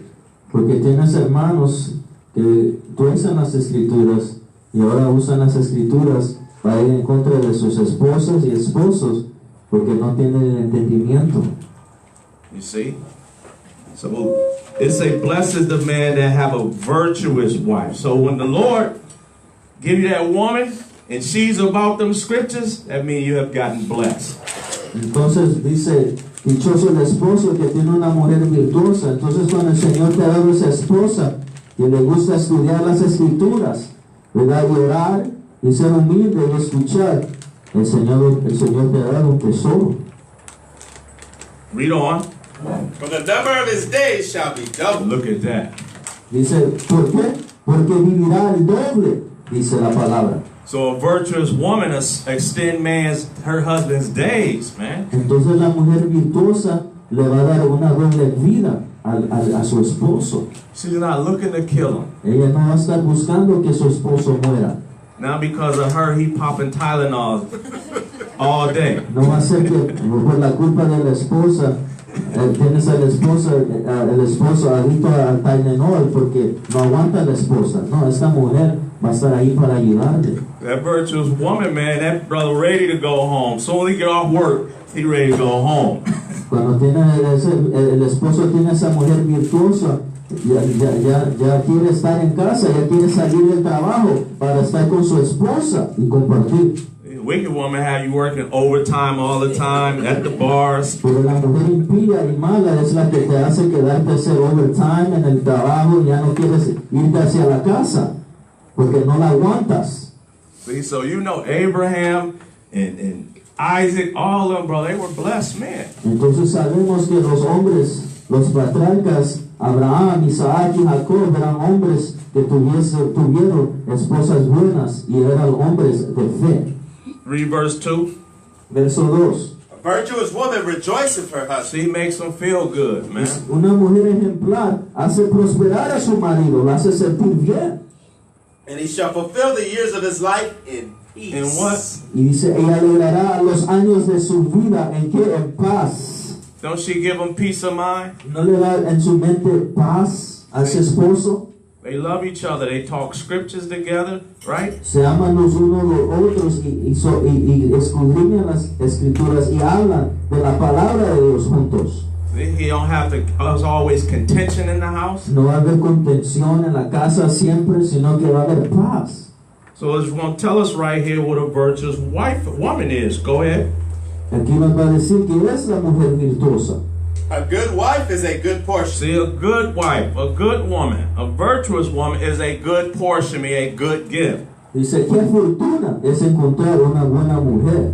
Porque tienes hermanos que tuercen las escrituras y ahora usan las escrituras para ir en contra de sus esposas y esposos porque no tienen el entendimiento. You see? So it say, blessed is the man that have a virtuous wife. So when the Lord give you that woman and she's about them scriptures, that means you have gotten blessed. Entonces dice, dichoso el esposo que tiene una mujer virtuosa. Entonces cuando el Señor te ha dado esa esposa que le gusta estudiar las escrituras, ¿verdad? Y orar y ser humilde y escuchar, el Señor te ha dado un tesoro. Read on. For the number of his days shall be doubled. Look at that. Dice, ¿por qué? Porque vivirá el doble, dice la palabra. So a virtuous woman extend her husband's days, man. Entonces la mujer virtuosa le va a dar una doble vida a su esposo. She's not looking to kill him. Ella no va a estar buscando que su esposo muera. Not because of her, he popping Tylenol all day. No va a ser que por la culpa de la esposa tienes al esposo, el esposo adicto al Tylenol porque no aguanta la esposa. No, esta mujer va a estar ahí para ayudarle. That virtuous woman, man, that brother ready to go home. Soon as he get off work, he ready to go home. Cuando tiene el esposo tiene esa mujer virtuosa, ya quiere estar en casa, ya quiere salir del trabajo para estar con su esposa y compartir. Wicked woman have you working overtime all the time at the bars. Pero la mujer impía y mala es la que te hace quedarte a hacer overtime en el trabajo y ya no quieres irte hacia la casa porque no la aguantas. See, so you know Abraham and Isaac, all of them, bro, they were blessed men. Entonces sabemos que los hombres, los patriarcas, Abraham, Isaac y Jacob eran hombres que tuvieron esposas buenas y eran hombres de fe. Read verse 2. Verso 2. A virtuous woman rejoiceth her husband. She makes them feel good, man. Una mujer ejemplar hace prosperar a su marido, la hace sentir bien. And he shall fulfill the years of his life in peace. And what? Y dice, ella alegrará los años de su vida en que en paz. Don't she give them peace of mind? ¿No le da en su mente paz a su esposo? They love each other. They talk scriptures together, right? Se aman los unos los otros y escudriñan las escrituras y hablan de la palabra de Dios juntos. He don't have to. There's always contention in the house. No va a haber contención en la casa siempre, sino que va a haber paz. So it's going to tell us right here what a virtuous woman is. Go ahead. Aquí nos va a decir que es la mujer virtuosa. A good wife is a good portion. See, a good wife, a good woman, a virtuous woman is a good portion, a good gift. Dice, qué fortuna es encontrar una buena mujer.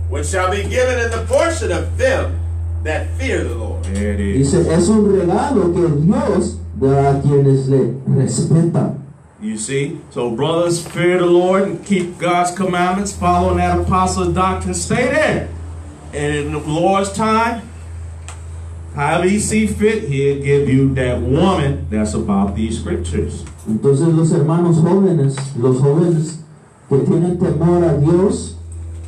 Which shall be given in the portion of them that fear the Lord. There it is. Dice, es un regalo que Dios da a quienes le respetan. You see? So brothers, fear the Lord and keep God's commandments, following that apostles' doctrine. Stay there. And in the Lord's time, however he see fit, he'll give you that woman that's about these scriptures. Entonces los hermanos jóvenes, los jóvenes que tienen temor a Dios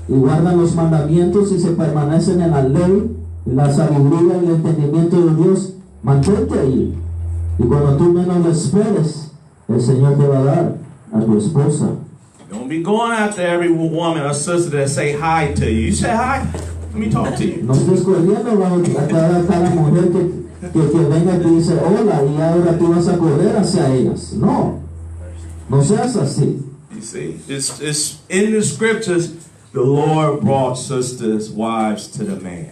y guardan los mandamientos y se permanecen en la ley, y la sabiduría y el entendimiento de Dios, mantente ahí. Y cuando tú menos lo esperes, el Señor te va a dar a tu esposa. Don't be going after every woman or sister that say hi to you. You say hi? Let me talk to you. No estés corriendo bajo cada mujer que venga y te dice hola y ahora tú vas a correr hacia ellas. No, no seas así. You see, it's in the scriptures. The Lord brought sisters, wives to the man.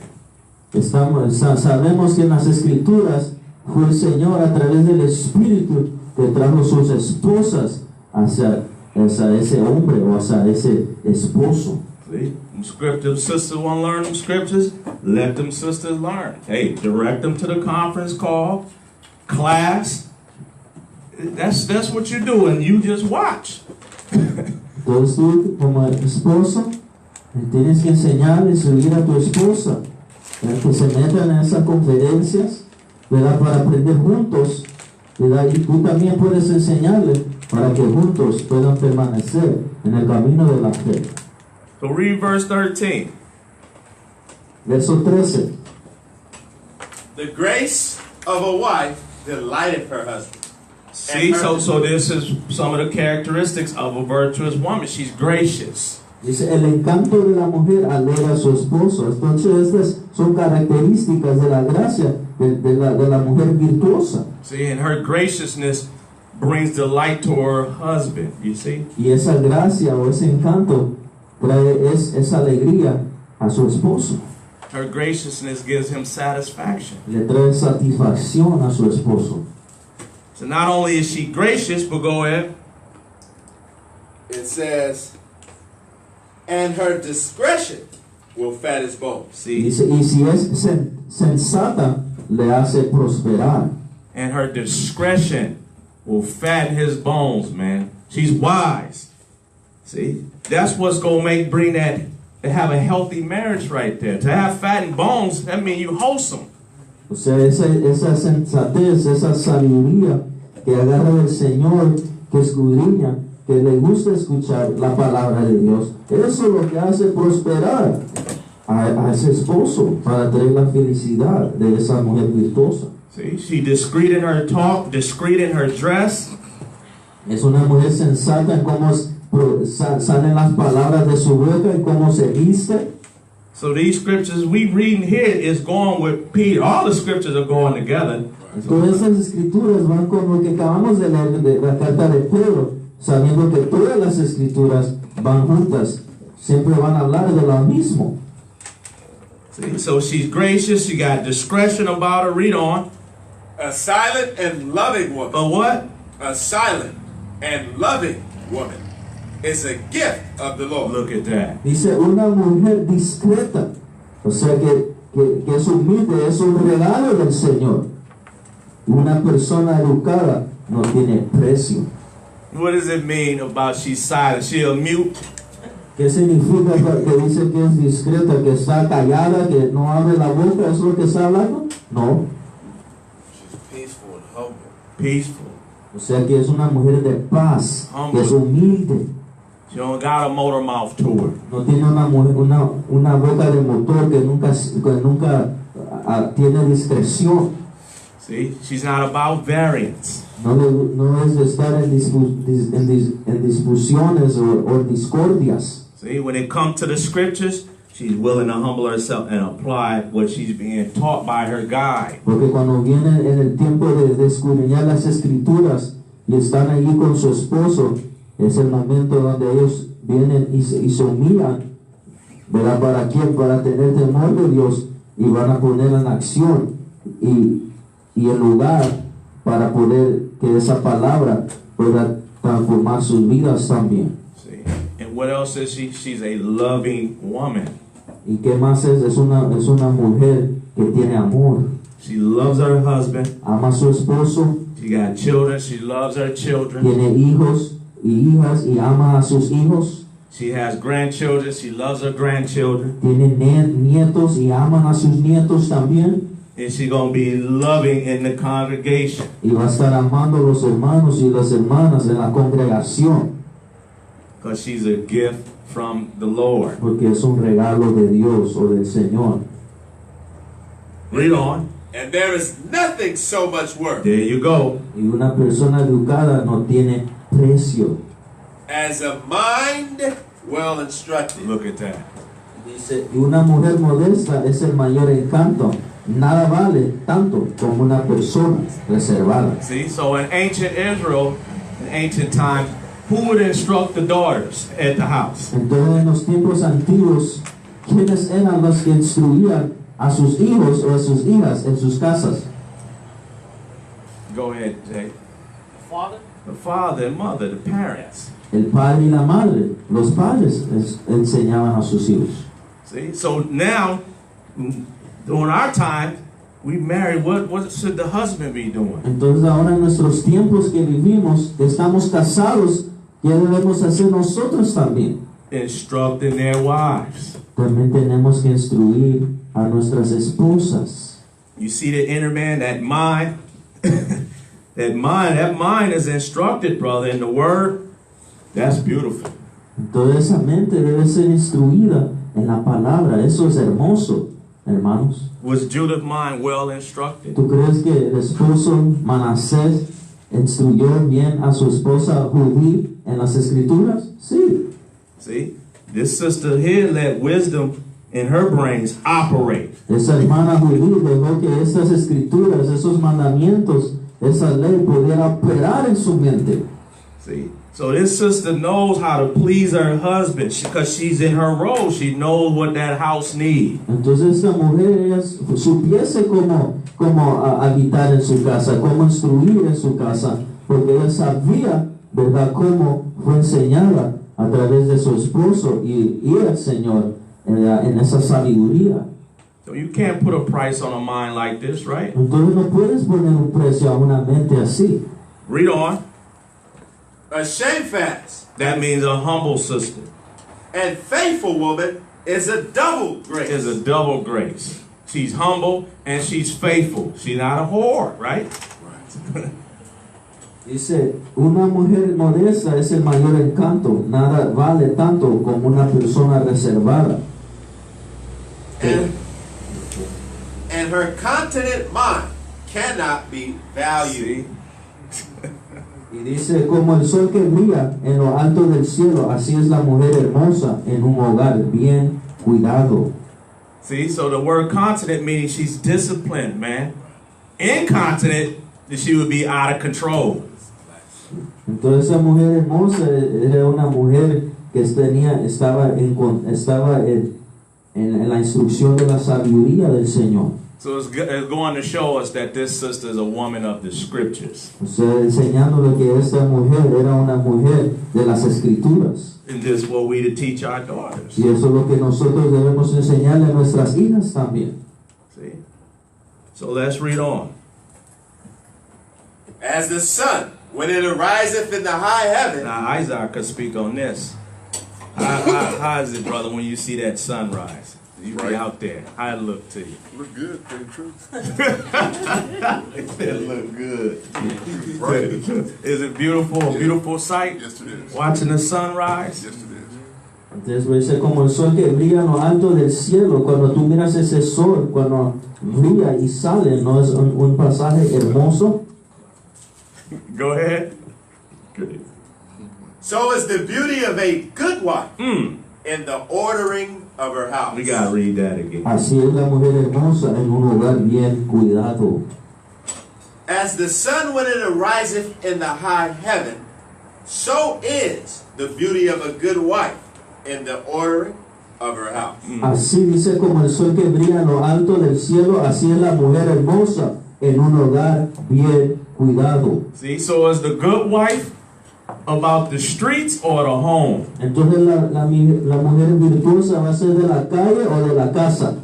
Sabemos que en las escrituras fue el Señor a través del Espíritu que trajo sus esposas hacia ese hombre o hacia ese esposo. See, scripture sisters want to learn them scriptures. Let them sisters learn. Hey, direct them to the conference call, class. That's what you do, and you just watch. Entonces tú como esposo tienes que enseñar y subir a tu esposa para que se metan en esas conferencias, ¿verdad? Para aprender juntos, ¿verdad? Y tú también puedes enseñarle para que juntos puedan permanecer en el camino de la fe. So read verse 13. Verso 13. The grace of a wife delighteth her husband. See, so this is some of the characteristics of a virtuous woman. She's gracious. Dice, el encanto de la mujer alegra a su esposo. Entonces, estas son características de la gracia de la mujer virtuosa. See, and her graciousness brings delight to her husband, you see? Y esa gracia o ese encanto trae esa alegría a su esposo. Her graciousness gives him satisfaction. Le trae satisfacción a su esposo. So not only is she gracious, but go ahead. It says, and her discretion will fat his bones. See, Dice, y si es sensata, le hace prosperar. and her discretion will fatten his bones, man. She's wise. See, that's what's gonna bring that to have a healthy marriage right there. To have fattened bones, that means you wholesome. O sea, esa sensatez, esa sabiduría que agarra del Señor, que escudriña, que le gusta escuchar la palabra de Dios, eso es lo que hace prosperar a ese esposo para traer la felicidad de esa mujer virtuosa. See, she discreet in her talk, discreet in her dress. Es una mujer sensata en cómo salen las palabras de su boca y cómo se viste. So these scriptures we reading here is going with Peter. All the scriptures are going together. Todas esas escrituras van con lo que acabamos de leer de la carta de Pedro, sabiendo que todas las escrituras van juntas, siempre van a hablar de lo mismo. See, so she's gracious, she got discretion about her. Read on. A silent and loving woman. But what? A silent and loving woman is a gift of the Lord. Look at that. Dice una mujer discreta, o sea que es humilde, es un regalo del Señor. Una persona educada no tiene precio. What does it mean about she's silent? She'll mute. ¿Qué significa que dice que es discreta, que está callada, que no abre la boca? ¿Eso es lo que está hablando? No. She's peaceful and humble. Peaceful. O sea que es una mujer de paz, que es humilde. She don't got a motor mouth to her. No tiene una boca de motor que nunca tiene discreción. See, she's not about variance. No es de estar en discusiones o discordias. See, when it comes to the scriptures, she's willing to humble herself and apply what she's being taught by her guide. Porque cuando viene en el tiempo de escudriñar las escrituras y están allí con su esposo, es el momento donde ellos vienen y se humillan, ¿verdad? ¿Para quién? Para tener temor de Dios, y van a poner en acción y el lugar para poder que esa palabra pueda transformar sus vidas también. See, and what else is she? She's a loving woman. ¿Y qué más es? Es una mujer que tiene amor. She loves her husband. Ama a su esposo. She got children. She loves her children. Tiene hijos y hijas y ama a sus hijos. She has grandchildren. She loves her grandchildren. Tiene nietos y aman a sus nietos también. And she's going to be loving in the congregation. Y va a estar amando a los hermanos y las hermanas en la congregación. Because she's a gift from the Lord. Porque es un regalo de Dios o del Señor. Read on. And there is nothing so much worth There you go. Y una persona educada no tiene precio. as a mind well instructed. Look at that. Dice, y una mujer modesta es el mayor encanto. Nada vale tanto como una persona reservada. See, so in ancient Israel, in ancient times, who would instruct the daughters at the house? Entonces, en los tiempos antiguos, ¿quiénes eran los que instruían a sus hijos o a sus hijas en sus casas? Go ahead, Jay. Father? The father and mother, the parents. El padre y la madre, los padres enseñaban a sus hijos. See, so now, during our time, we married. What should the husband be doing? Entonces ahora en nuestros tiempos que vivimos, que estamos casados, ¿qué debemos hacer nosotros también? Instructing their wives. También tenemos que instruir a nuestras esposas. You see the inner man, that mind. that mind is instructed, brother, in the word. That's beautiful. Entonces esa mente debe ser instruida en la palabra. Eso es hermoso. hermanos? Was Judith's mind well instructed? ¿Tú crees que el esposo Manasés instruyó bien a su esposa Judith en las escrituras? Sí. See, this sister here let wisdom in her brains operate. Esa hermana Judith dejó que estas escrituras, esos mandamientos, esa ley pudiera operar en su mente. See, so this sister knows how to please her husband because she's in her role. She knows what that house needs. Entonces esta mujer ella supiese cómo habitar en su casa, cómo instruir en su casa, porque ella sabía, ¿verdad?, cómo fue enseñada a través de su esposo y el Señor en esa sabiduría. So you can't put a price on a mind like this, right? Entonces no puedes poner un precio a una mente así. Read on. A shamefast That means a humble sister. and faithful woman is a double grace. Is a double grace. She's humble and she's faithful. She's not a whore, right? Dice, una mujer modesta es el mayor encanto. Nada vale tanto como una persona reservada. And her continent mind cannot be valued. Y dice, como el sol que brilla en lo alto del cielo, así es la mujer hermosa en un hogar bien cuidado. See, so the word continent meaning she's disciplined, man. Incontinent, that she would be out of control. Entonces esa mujer hermosa era una mujer que estaba en la instrucción de la sabiduría del Señor. So it's going to show us that this sister is a woman of the scriptures. O sea, enseñándole que esta mujer era una mujer de las escrituras. And this is what we to teach our daughters. Y eso es lo que nosotros debemos enseñarle a nuestras hijas también. See? So let's read on. As the sun, when it ariseth in the high heaven. Now Isaac could speak on this. How is it, brother, when you see that sunrise? You be out there. How it look to you? Look good, tell you the truth. It look good. Is it beautiful? A beautiful sight? Yes, it is. Watching the sunrise? Yes, it is. Entonces dice, como el sol que brilla en lo alto del cielo, cuando tú miras ese sol, cuando brilla y sale, ¿no es un pasaje hermoso? Go ahead. Good. So is the beauty of a good wife in the ordering of her house. We gotta read that again. Así es la mujer hermosa en un hogar bien cuidado. As the sun when it ariseth in the high heaven, so is the beauty of a good wife in the ordering of her house. Así dice, como el sol que brilla en lo alto del cielo, así es la mujer hermosa en un hogar bien cuidado. See, so is the good wife about the streets or the home? Entonces la mujer virtuosa va a ser de la calle o de la casa.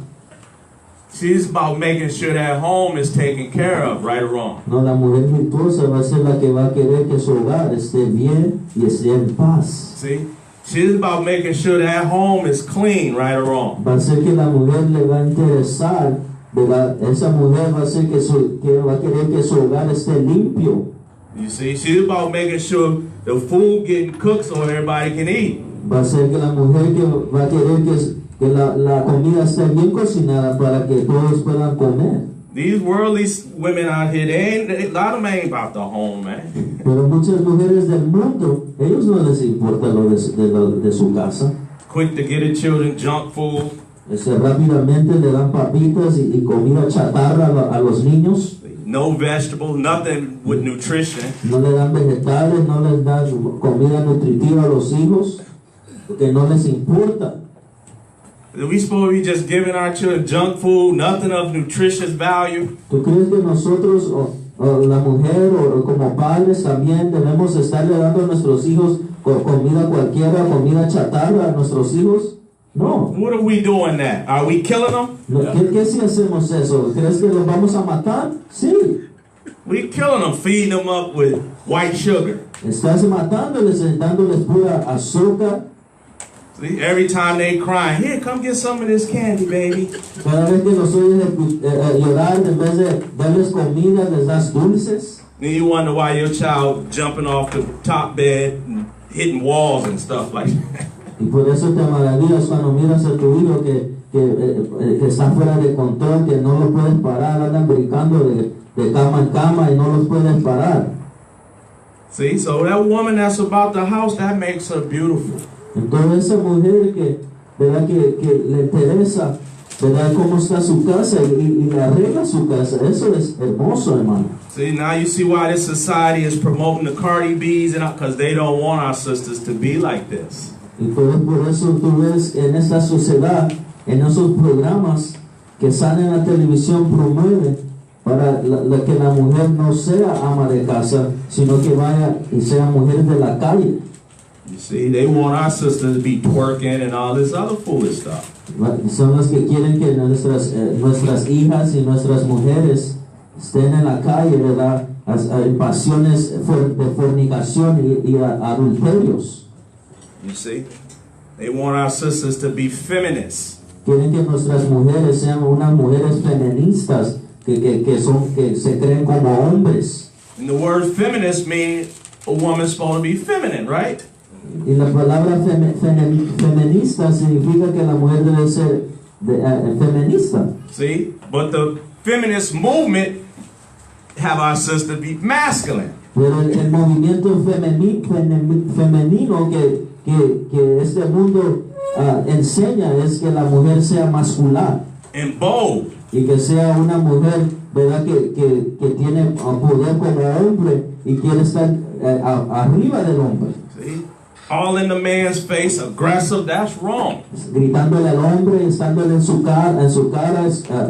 She's about making sure that home is taken care of, right or wrong. No, la mujer virtuosa va a ser la que va a querer que su hogar esté bien y esté en paz. See? She's about making sure that home is clean, right or wrong. Va a ser que la mujer le va a interesar, ¿verdad? Esa mujer va a ser que va a querer que su hogar esté limpio. You see, she's about making sure the food getting cooked so everybody can eat. Va a ser que la mujer que va a querer que la comida esté bien cocinada para que todos puedan comer. These worldly women out here, a lot of them ain't about the home, man. Pero muchas mujeres del mundo, ellos no les importa lo de su casa. Quick to get the children junk food. Rápidamente le dan papitas y comida chatarra a los niños. No vegetables, nothing with nutrition. No le dan vegetales, no les dan comida nutritiva a los hijos, porque no les importa. We supposed to be just giving our children junk food, nothing of nutritious value. ¿Tú crees que nosotros, o la mujer, o como padres también debemos estarle dando a nuestros hijos comida cualquiera, comida chatarra a nuestros hijos? No. What are we doing that? Are we killing them? No, ¿Qué si hacemos eso? ¿Crees que los vamos a matar? Sí. We killing them, feeding them up with white sugar. Estás matándoles, dándoles pura azúcar. See, every time they crying, here, come get some of this candy, baby. Cada vez que los oyes llorar, en vez de darles comida, les das dulces. Then you wonder why your child jumping off the top bed and hitting walls and stuff like that. Y por eso te maravillas cuando miras a tu hijo que que está fuera de control, que no lo puedes parar, andan brincando de cama en cama y no los puedes parar. See, so that woman that's about the house, that makes her beautiful. Entonces esa mujer que, ¿verdad? Que le interesa, ¿verdad? Cómo está su casa y le arregla su casa, eso es hermoso, hermano. See, now you see why this society is promoting the Cardi B's, and because they don't want our sisters to be like this. Y por eso tú ves en esta sociedad, en esos programas que salen en la televisión, promueven para que la mujer no sea ama de casa, sino que vaya y sea mujer de la calle. You see, they want our sisters to be twerking and all this other foolish stuff. Son los que quieren que nuestras hijas y nuestras mujeres estén en la calle, ¿verdad? Hay pasiones de fornicación y adulterios. You see, they want our sisters to be feminists. Quieren que nuestras mujeres sean unas mujeres feministas que se creen como hombres. And the word feminist means a woman's supposed to be feminine, right? Y la palabra feminista significa que la mujer debe ser feminista. See, but the feminist movement have our sisters be masculine. Pero el movimiento femenino que este mundo enseña es que la mujer sea masculina And bold. y que sea una mujer, ¿verdad? Que tiene poder como hombre y quiere estar arriba del hombre. See, all in the man's face, aggressive. That's wrong. Gritándole al hombre, estándole en su cara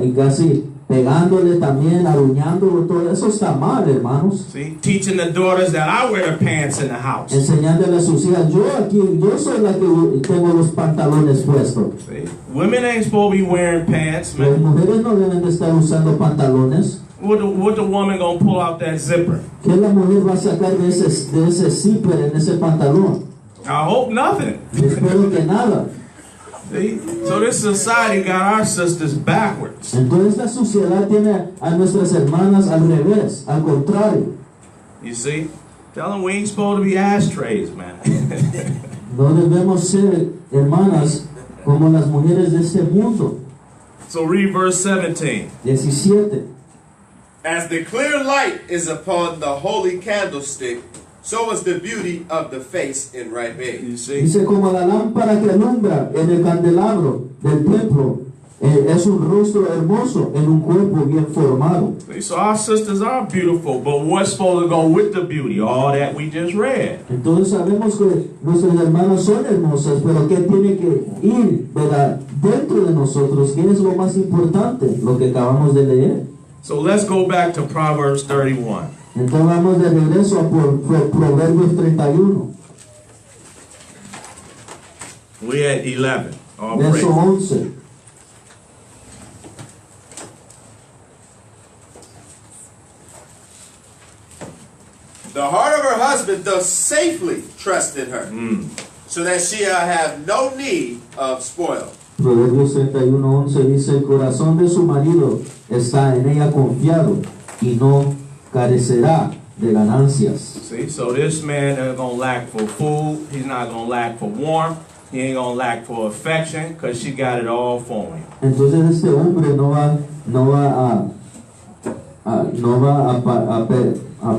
y casi pegándole también, aruñándolo, todo eso está mal, hermanos. See, teaching the daughters that I wear the pants in the house. Enseñándole a sus hijas, yo soy la que tengo los pantalones puestos. See, women ain't supposed to be wearing pants, Las man. mujeres no deben de estar usando pantalones. What the woman gonna pull out that zipper? ¿Qué la mujer va a sacar de ese zipper en ese pantalón? I hope nothing. Espero que nada. See, so this society got our sisters backwards. Entonces esta sociedad tiene a nuestras hermanas al revés, al contrario. You see, tell them we ain't supposed to be ashtrays, man. No debemos ser hermanas como las mujeres de este mundo. So read verse 17. 17. As the clear light is upon the holy candlestick, so is the beauty of the face in right being. You see, Dice, como la lámpara que alumbra en el candelabro del templo, es un rostro hermoso en un cuerpo bien formado. so our sisters are beautiful, but what's supposed to go with the beauty? All that we just read. Entonces sabemos que nuestras hermanas son hermosas, pero ¿qué tiene que ir, verdad, dentro de nosotros? ¿Qué es lo más importante? Lo que acabamos de leer. So let's go back to Proverbs 31. Entonces vamos de regreso a Proverbios 31, We at 11. All verso praise. 11. The heart of her husband does safely trust in her, so that she have no need of spoil. Proverbios 31:11 dice, el corazón de su marido está en ella confiado y no carecerá de ganancias. See, so this man ain't gonna lack for food. He's not gonna lack for warmth. He ain't gonna lack for affection, because she got it all for him. Entonces este hombre no va a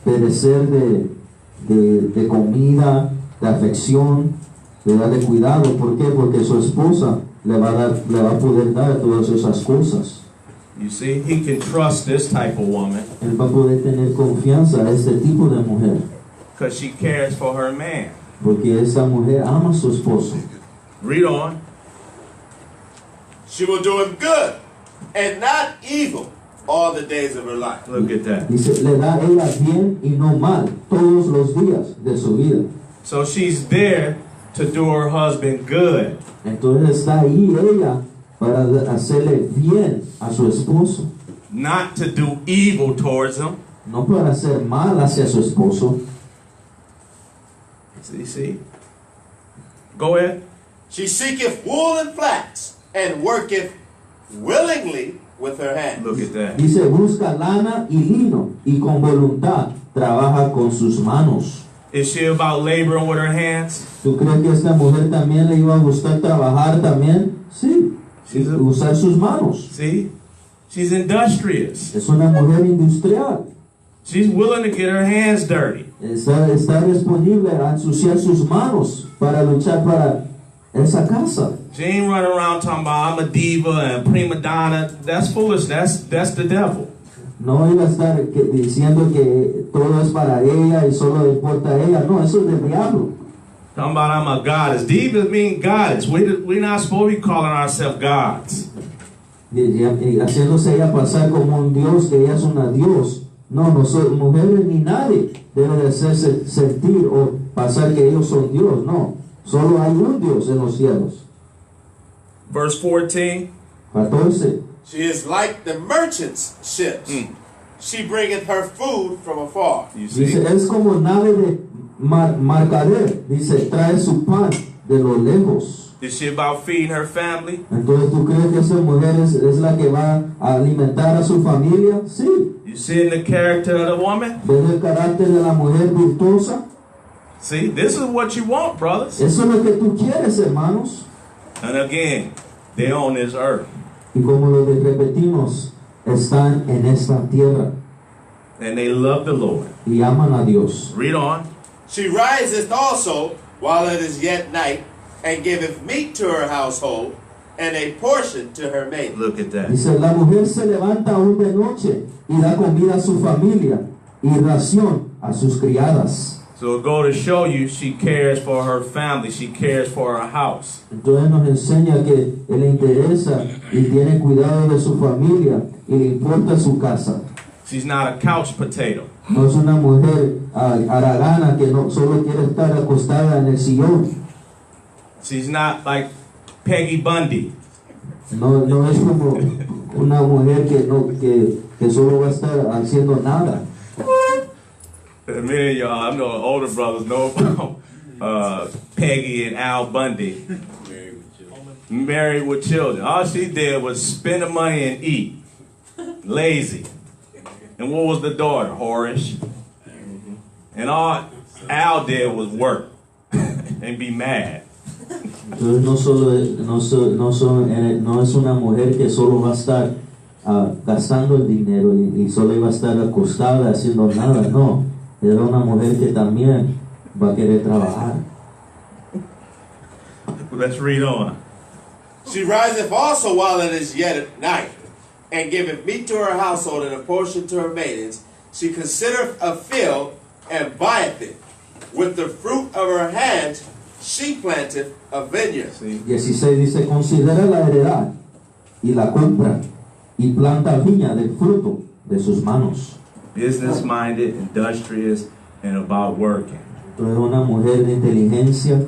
perecer de comida, de afección, de cuidado. ¿Por qué? Porque su esposa le va a poder dar todas esas cosas. You see, he can trust this type of woman Él va a poder tener confianza a este tipo de mujer, because she cares for her man. porque esa mujer ama a su esposo. Read on. She will do him good and not evil all the days of her life. Look at that. Dice, le da ella bien y no mal todos los días de su vida. So she's there to do her husband good. Entonces está ahí ella para hacerle bien a su esposo, Not to do evil towards him. no para hacer mal hacia su esposo. See? Go ahead. She seeketh wool and flax, and worketh willingly with her hands. Look at that. Dice, busca lana y lino y con voluntad trabaja con sus manos. Is she about laboring with her hands? ¿Tú crees que a esta mujer también le iba a gustar trabajar también? Sí. usar sus manos. See? She's industrious. Es una mujer industrial. She's willing to get her hands dirty. Está disponible a ensuciar sus manos para luchar para esa casa. She ain't running around talking about I'm a diva and prima donna. That's foolish. That's the devil. No iba a estar diciendo que todo es para ella y solo le importa a ella. No, eso es del diablo. Talking about I'm a goddess. Divas mean goddess. We're not supposed to be calling ourselves gods. Y haciéndose ella pasar como un dios, que ella es una dios. No, no son mujeres ni nadie debe de hacerse sentir o pasar que ellos son Dios. No, solo hay un Dios en los cielos. Verse 14. 14. She is like the merchant's ships. She bringeth her food from afar. You see? Dice, es como nave de mercader. Dice, trae su pan de lo lejos. Is she about feeding her family? Entonces, ¿tú crees que esa mujer es la que va a alimentar a su familia? Sí. You see the character of the woman? ¿Ves el carácter de la mujer virtuosa? See, this is what you want, brothers. Eso es lo que tú quieres, hermanos. And again, they're on this earth. Y como lo repetimos, están en esta tierra And they love the Lord. y aman a Dios. Read on. She riseth also while it is yet night, and giveth meat to her household, and a portion to her maid. Look at that. Dice, la mujer se levanta aún de noche y da comida a su familia y ración a sus criadas. So it go to show you she cares for her family. She cares for her house. Entonces nos enseña que le interesa y tiene cuidado de su familia y le importa su casa. She's not a couch potato. No es una mujer haragana que no solo quiere estar acostada en el sillón. She's not like Peggy Bundy. No es como una mujer que solo va a estar haciendo nada. Many of y'all, I know older brothers know about Peggy and Al Bundy. Married with children. All she did was spend the money and eat. Lazy. And what was the daughter? Whorish. And all Al did was work and be mad. Entonces no es una mujer que solo va a estar gastando el dinero y solo iba a estar acostada haciendo nada. No, era una mujer que también va a querer trabajar. Let's read on. She riseth also while it is yet at night, and giveth meat to her household and a portion to her maidens. She considereth a field and buyeth it. With the fruit of her hands she planteth a vineyard. 16 dice, considera la heredad y la compra y planta viña del fruto de sus manos. Business-minded, industrious, and about working. Entonces una mujer de inteligencia,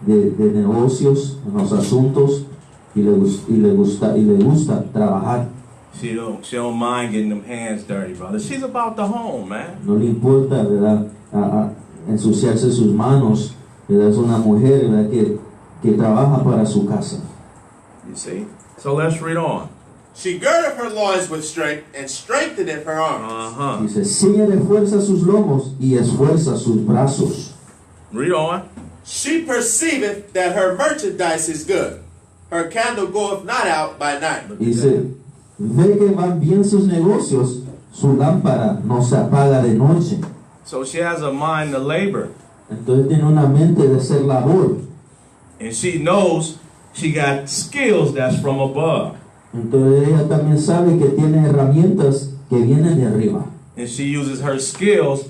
de negocios, en los asuntos y le gusta trabajar. She don't mind getting them hands dirty, brother. She's about the home, man. No le importa, ¿verdad? Ensuciarse sus manos, ¿verdad? Es una mujer, ¿verdad? Que trabaja para su casa. You see? So let's read on. She girdeth her loins with strength, and strengtheneth her arms. Dice, ciñe de fuerza sus lomos y esfuerza sus brazos. Read on. She perceiveth that her merchandise is good. Her candle goeth not out by night. Dice, ve que van bien sus negocios, su lámpara no se apaga de noche. So she has a mind to labor. Entonces tiene una mente de hacer labor. And she knows she got skills that's from above. Entonces ella también sabe que tiene herramientas que vienen de arriba. And she uses her skills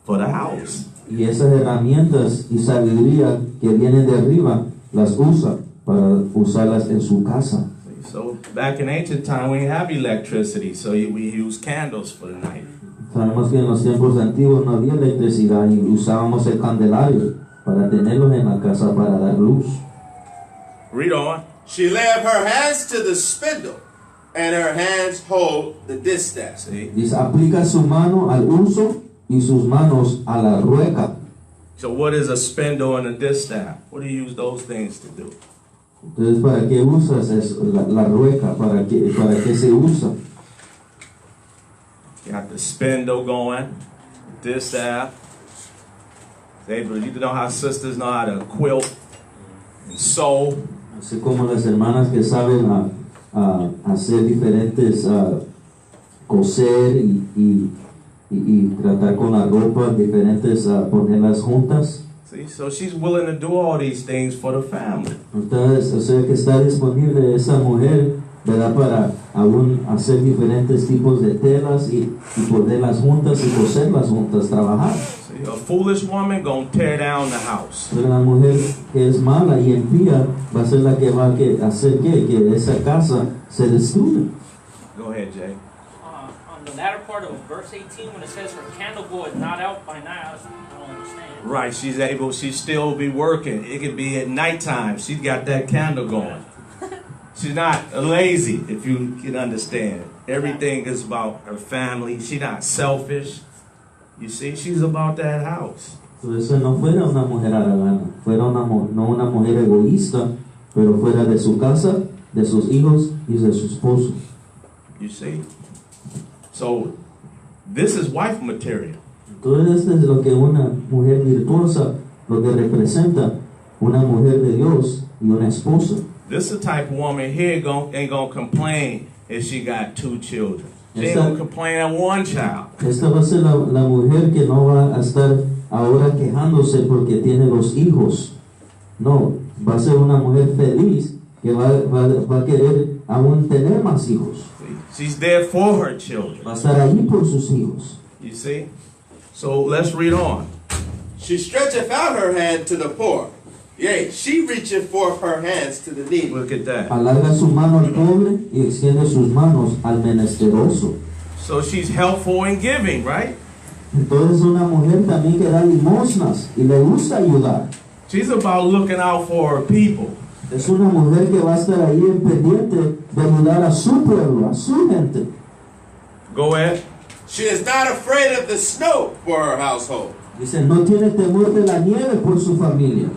for the house. Y esas herramientas y sabiduría que vienen de arriba las usa para usarlas en su casa. So back in ancient time, we didn't have electricity, so we used candles for the night. Sabemos que en los tiempos antiguos no había electricidad y usábamos el candelario para tenerlos en la casa para dar luz. Read on. She layeth her hands to the spindle, and her hands hold the distaff. See? Dice, aplica su mano al uso y sus manos a la rueca. So what is a spindle and a distaff? What do you use those things to do? Entonces, ¿para qué usas la rueca? ¿Para qué se usa? You got the spindle going, distaff. You know how sisters know how to quilt and sew. Así como las hermanas que saben hacer diferentes, coser y tratar con la ropa, diferentes, ponerlas juntas. See, so she's willing to do all these things for the family. Entonces, o sea que está disponible esa mujer, ¿verdad? Para aún hacer diferentes tipos de telas y ponerlas juntas y coserlas juntas, trabajar. See, a foolish woman gonna tear down the house. Pero la mujer que es mala y impía va a ser la que va a hacer que esa casa se destruya. Go ahead, Jay. On the latter part of verse 18, when it says her candle goeth not out by night, I don't understand. Right, she still be working. It could be at nighttime. She's got that candle going. She's not lazy, if you can understand. Everything is about her family. She's not selfish. You see, she's about that house. Entonces no fuera una mujer haragana, no una mujer egoísta, pero fuera de su casa, de sus hijos y de su esposo. You see? So, this is wife material. Entonces esto es lo que una mujer virtuosa, lo que representa una mujer de Dios y una esposa. This is the type of woman here ain't gonna complain if she got 2 children. She ain't gonna complain at 1 child. Esta va a ser la mujer que no va a estar ahora quejándose porque tiene 2 hijos. No, va a ser una mujer feliz que va a querer aún tener más hijos. She's there for her children. Va a estar ahí por sus hijos. You see? So let's read on. She stretcheth out her hand to the poor. Yea, she reacheth forth her hands to the needy. Look at that. Alarga su mano al pobre y extiende sus manos al menesteroso. So she's helpful in giving, right? Entonces una mujer también que da limosnas y le gusta ayudar. She's about looking out for her people. Es una mujer que va a estar ahí en pendiente de ayudar a su pueblo, a su gente. Go ahead. She is not afraid of the snow for her household. Dice, no tiene temor de la nieve por su familia,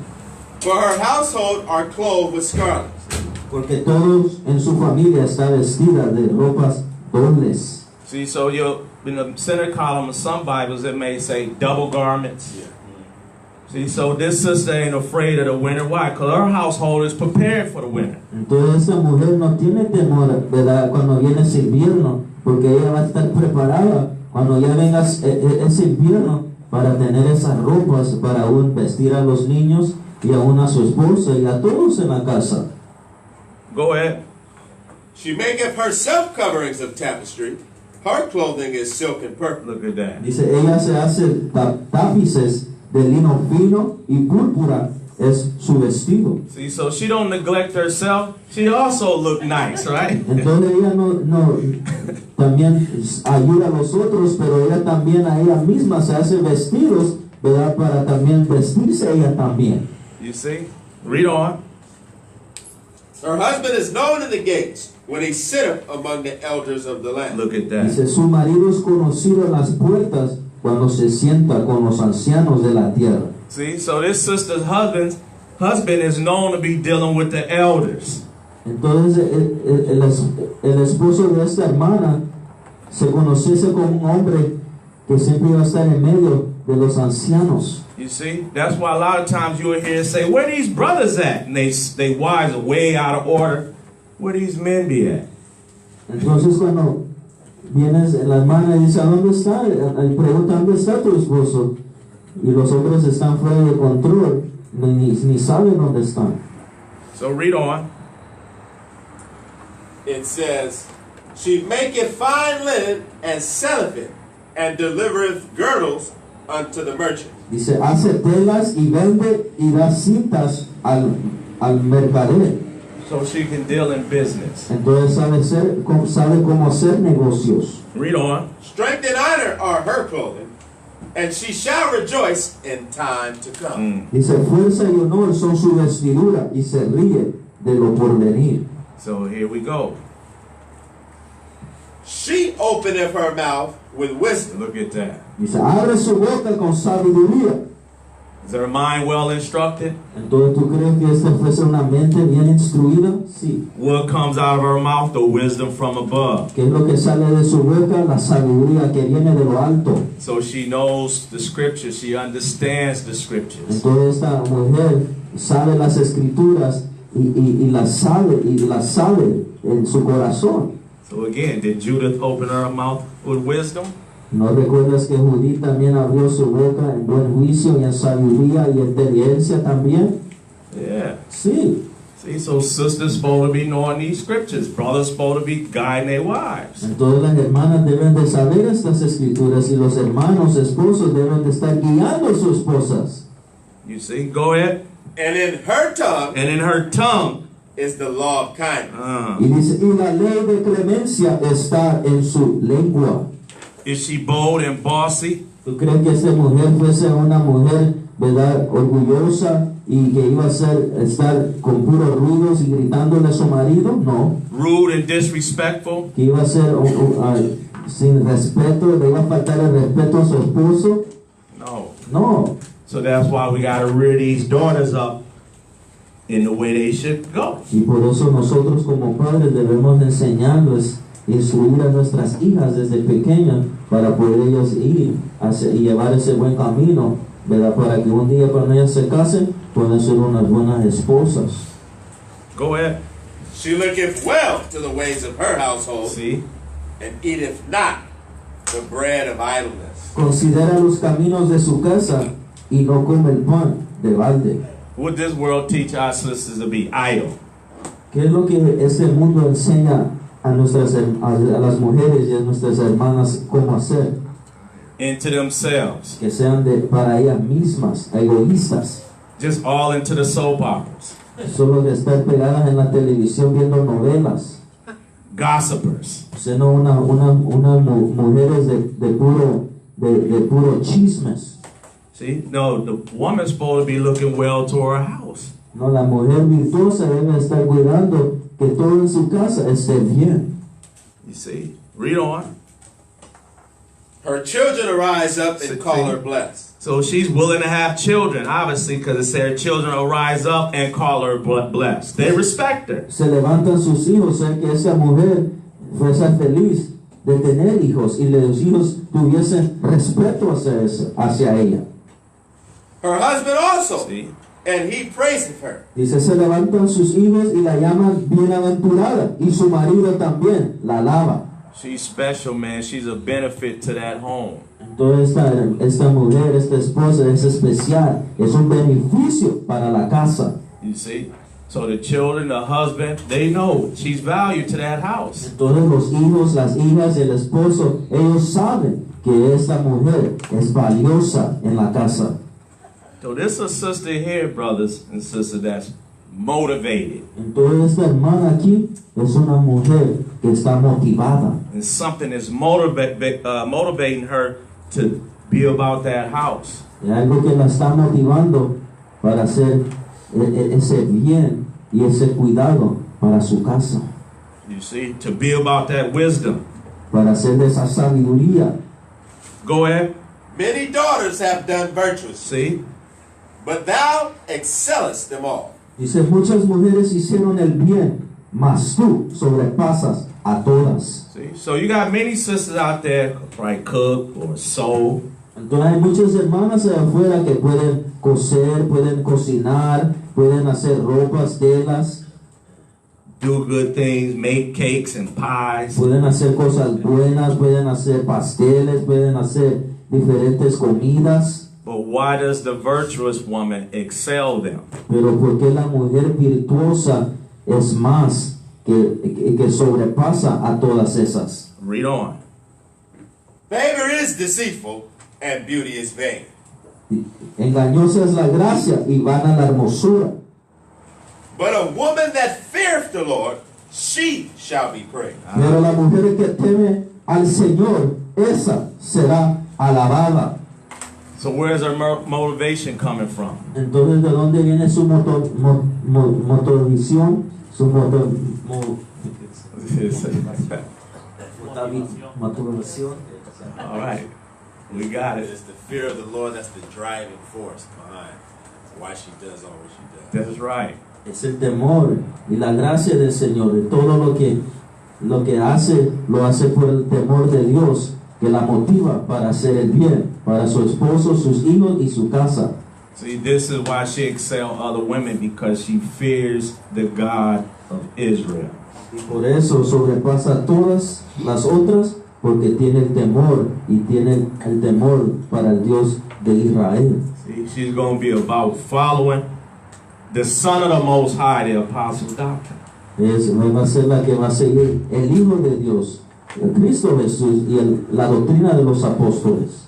For her household are clothed with scarlet. porque todos en su familia está vestida de ropas dobles. See, so you're in the center column of some Bibles it may say double garments. Yeah. See, so this sister ain't afraid of the winter. Why? Because her household is prepared for the winter. Entonces esa mujer no tiene temor, ¿verdad? Cuando viene ese invierno, porque ella va a estar preparada cuando ya venga ese invierno para tener esas ropas, para aún vestir a los niños y aún a su esposa y a todos en la casa. Go ahead. She maketh herself coverings of tapestry. Her clothing is silk and purple. Look at that. Dice, ella se hace tapices de lino fino y púrpura es su vestido. See, so she don't neglect herself. She also look nice, right? Entonces ella no también ayuda a los otros, pero ella también a ella misma se hace vestidos, ¿verdad? Para también vestirse ella también. You see? Read on. Her husband is known in the gates when he sitteth among the elders of the land. Look at that. Dice, su marido es conocido en las puertas cuando se sienta con los ancianos de la tierra. See, so this sister's husband is known to be dealing with the elders. Entonces el esposo de esta hermana se conociese como un hombre que siempre iba a estar en medio de los ancianos. You see? That's why a lot of times you will hear say, where these brothers at? And they wives are way out of order. Where these men be at? Entonces cuando vienes la hermana y dice, ¿a dónde está? Y pregunta, ¿dónde está tu esposo? Y los hombres están fuera de control, ni saben dónde están. So read on. It says, she maketh fine linen and selleth it, and delivereth girdles unto the merchant. Dice, hace telas y vende y da citas al mercader. So she can deal in business. Entonces sabe cómo hacer negocios. Read on. Strength and honor are her clothing, and she shall rejoice in time to come. Dice, fuerza y honor son su vestidura y se ríe de lo porvenir. So here we go. She openeth her mouth with wisdom. Look at that. Dice, abre su boca con sabiduría. Is her mind well instructed? Entonces, ¿tú crees que esta fuese una mente bien instruida? Sí. What comes out of her mouth? The wisdom from above. ¿Qué es lo que sale de su boca? La sabiduría que viene de lo alto. So she knows the scriptures. She understands the scriptures. Entonces esta mujer sabe las escrituras y la sabe en su corazón. So again, did Judith open her mouth with wisdom? ¿No recuerdas que Judith también abrió su boca en buen juicio y en sabiduría y inteligencia también? Yeah. Sí. See, so sisters supposed to be knowing these scriptures. Brothers supposed to be guiding their wives. Entonces las hermanas deben de saber estas escrituras y los hermanos, esposos, deben de estar guiando a sus esposas. You see, go ahead. And in her tongue And in her tongue, is the law of kindness. Y dice, y la ley de clemencia está en su lengua. is she bold and bossy? ¿Tú crees que esta mujer fuese una mujer, verdad, orgullosa y que iba a estar con puros ruidos y gritándole a su marido? No. Rude and disrespectful? Que iba a ser sin respeto, le iba a faltar el respeto a su esposo. No. No. So that's why we got to rear these daughters up in the way they should go. Y por eso nosotros como padres debemos enseñarles, instruir a nuestras hijas desde pequeñas para poder ellas ir y llevar ese buen camino, ¿verdad? Para que un día cuando ellas se casen puedan ser unas buenas esposas. Go ahead. She looketh well to the ways of her household, See? and eateth not the bread of idleness. Considera los caminos de su casa y no come el pan de balde. Would this world teach our sisters to be idle? ¿Qué es lo que este mundo enseña a las mujeres y a nuestras hermanas cómo hacer? Into themselves. Que sean para ellas mismas, egoístas. Just all into the soap operas. Solo de estar pegadas en la televisión viendo novelas. Gossipers. Siendo unas mujeres de puro chismes. See? No, the woman's supposed to be looking well to her house. No, la mujer virtuosa debe estar cuidando que todo en su casa esté bien. You see? Read on. Her children arise up and call her blessed. So she's willing to have children, obviously, because it said her children will rise up and call her blessed. They respect her. Se levantan sus hijos, que esa mujer fuese feliz de tener hijos y los hijos tuviesen respeto hacia ella. Her husband also, See? and he praiseth her. Dice, se levantan sus hijos y la llaman bienaventurada, y su marido también la alaba. She's special, man. She's a benefit to that home. Entonces esta mujer, esta esposa es especial, es un beneficio para la casa. You see? So the children, the husband, they know she's valued to that house. Entonces los hijos, las hijas, el esposo, ellos saben que esta mujer es valiosa en la casa. So this is a sister here, brothers and sisters, that's motivated. Entonces esta hermana aquí es una mujer que está motivada. And something is motivating her to be about that house. Es algo que la está motivando para hacer ese bien y ese cuidado para su casa. You see? To be about that wisdom. Para hacer de esa sabiduría. Go ahead. Many daughters have done virtuous, See? but thou excellest them all. Dice, muchas mujeres hicieron el bien, mas tú sobrepasas a todas. See? So you got many sisters out there, right? Cook or sew. Entonces hay muchas hermanas allá afuera que pueden coser, pueden cocinar, pueden hacer ropas, telas, Do good things, make cakes and pies. pueden hacer cosas buenas, pueden hacer pasteles, pueden hacer diferentes comidas. But why does the virtuous woman excel them? Pero ¿por qué la mujer virtuosa es más que sobrepasa a todas esas? Read on. Favor is deceitful, and beauty is vain. Engañosa es la gracia y vana la hermosura. But a woman that feareth the Lord, she shall be praised. Pero la mujer que teme al Señor, esa será alabada. So where's her motivation coming from? Entonces, ¿de dónde viene su motorización? Su motivación. All right. We got it. It's the fear of the Lord that's the driving force behind why she does all what she does. That's right. Es el temor y la gracia del Señor. De todo lo que hace, lo hace por el temor de Dios, que la motiva para hacer el bien, para su esposo, sus hijos y su casa. See, this is why she excels other women, because she fears the God of Israel. Y por eso sobrepasa a todas las otras, porque tiene el temor, y tiene el temor para el Dios de Israel. See, she's going to be about following the Son of the Most High, the apostles' doctrine. Va a ser la que va a seguir el Hijo de Dios, el Cristo Jesús, y la doctrina de los apóstoles.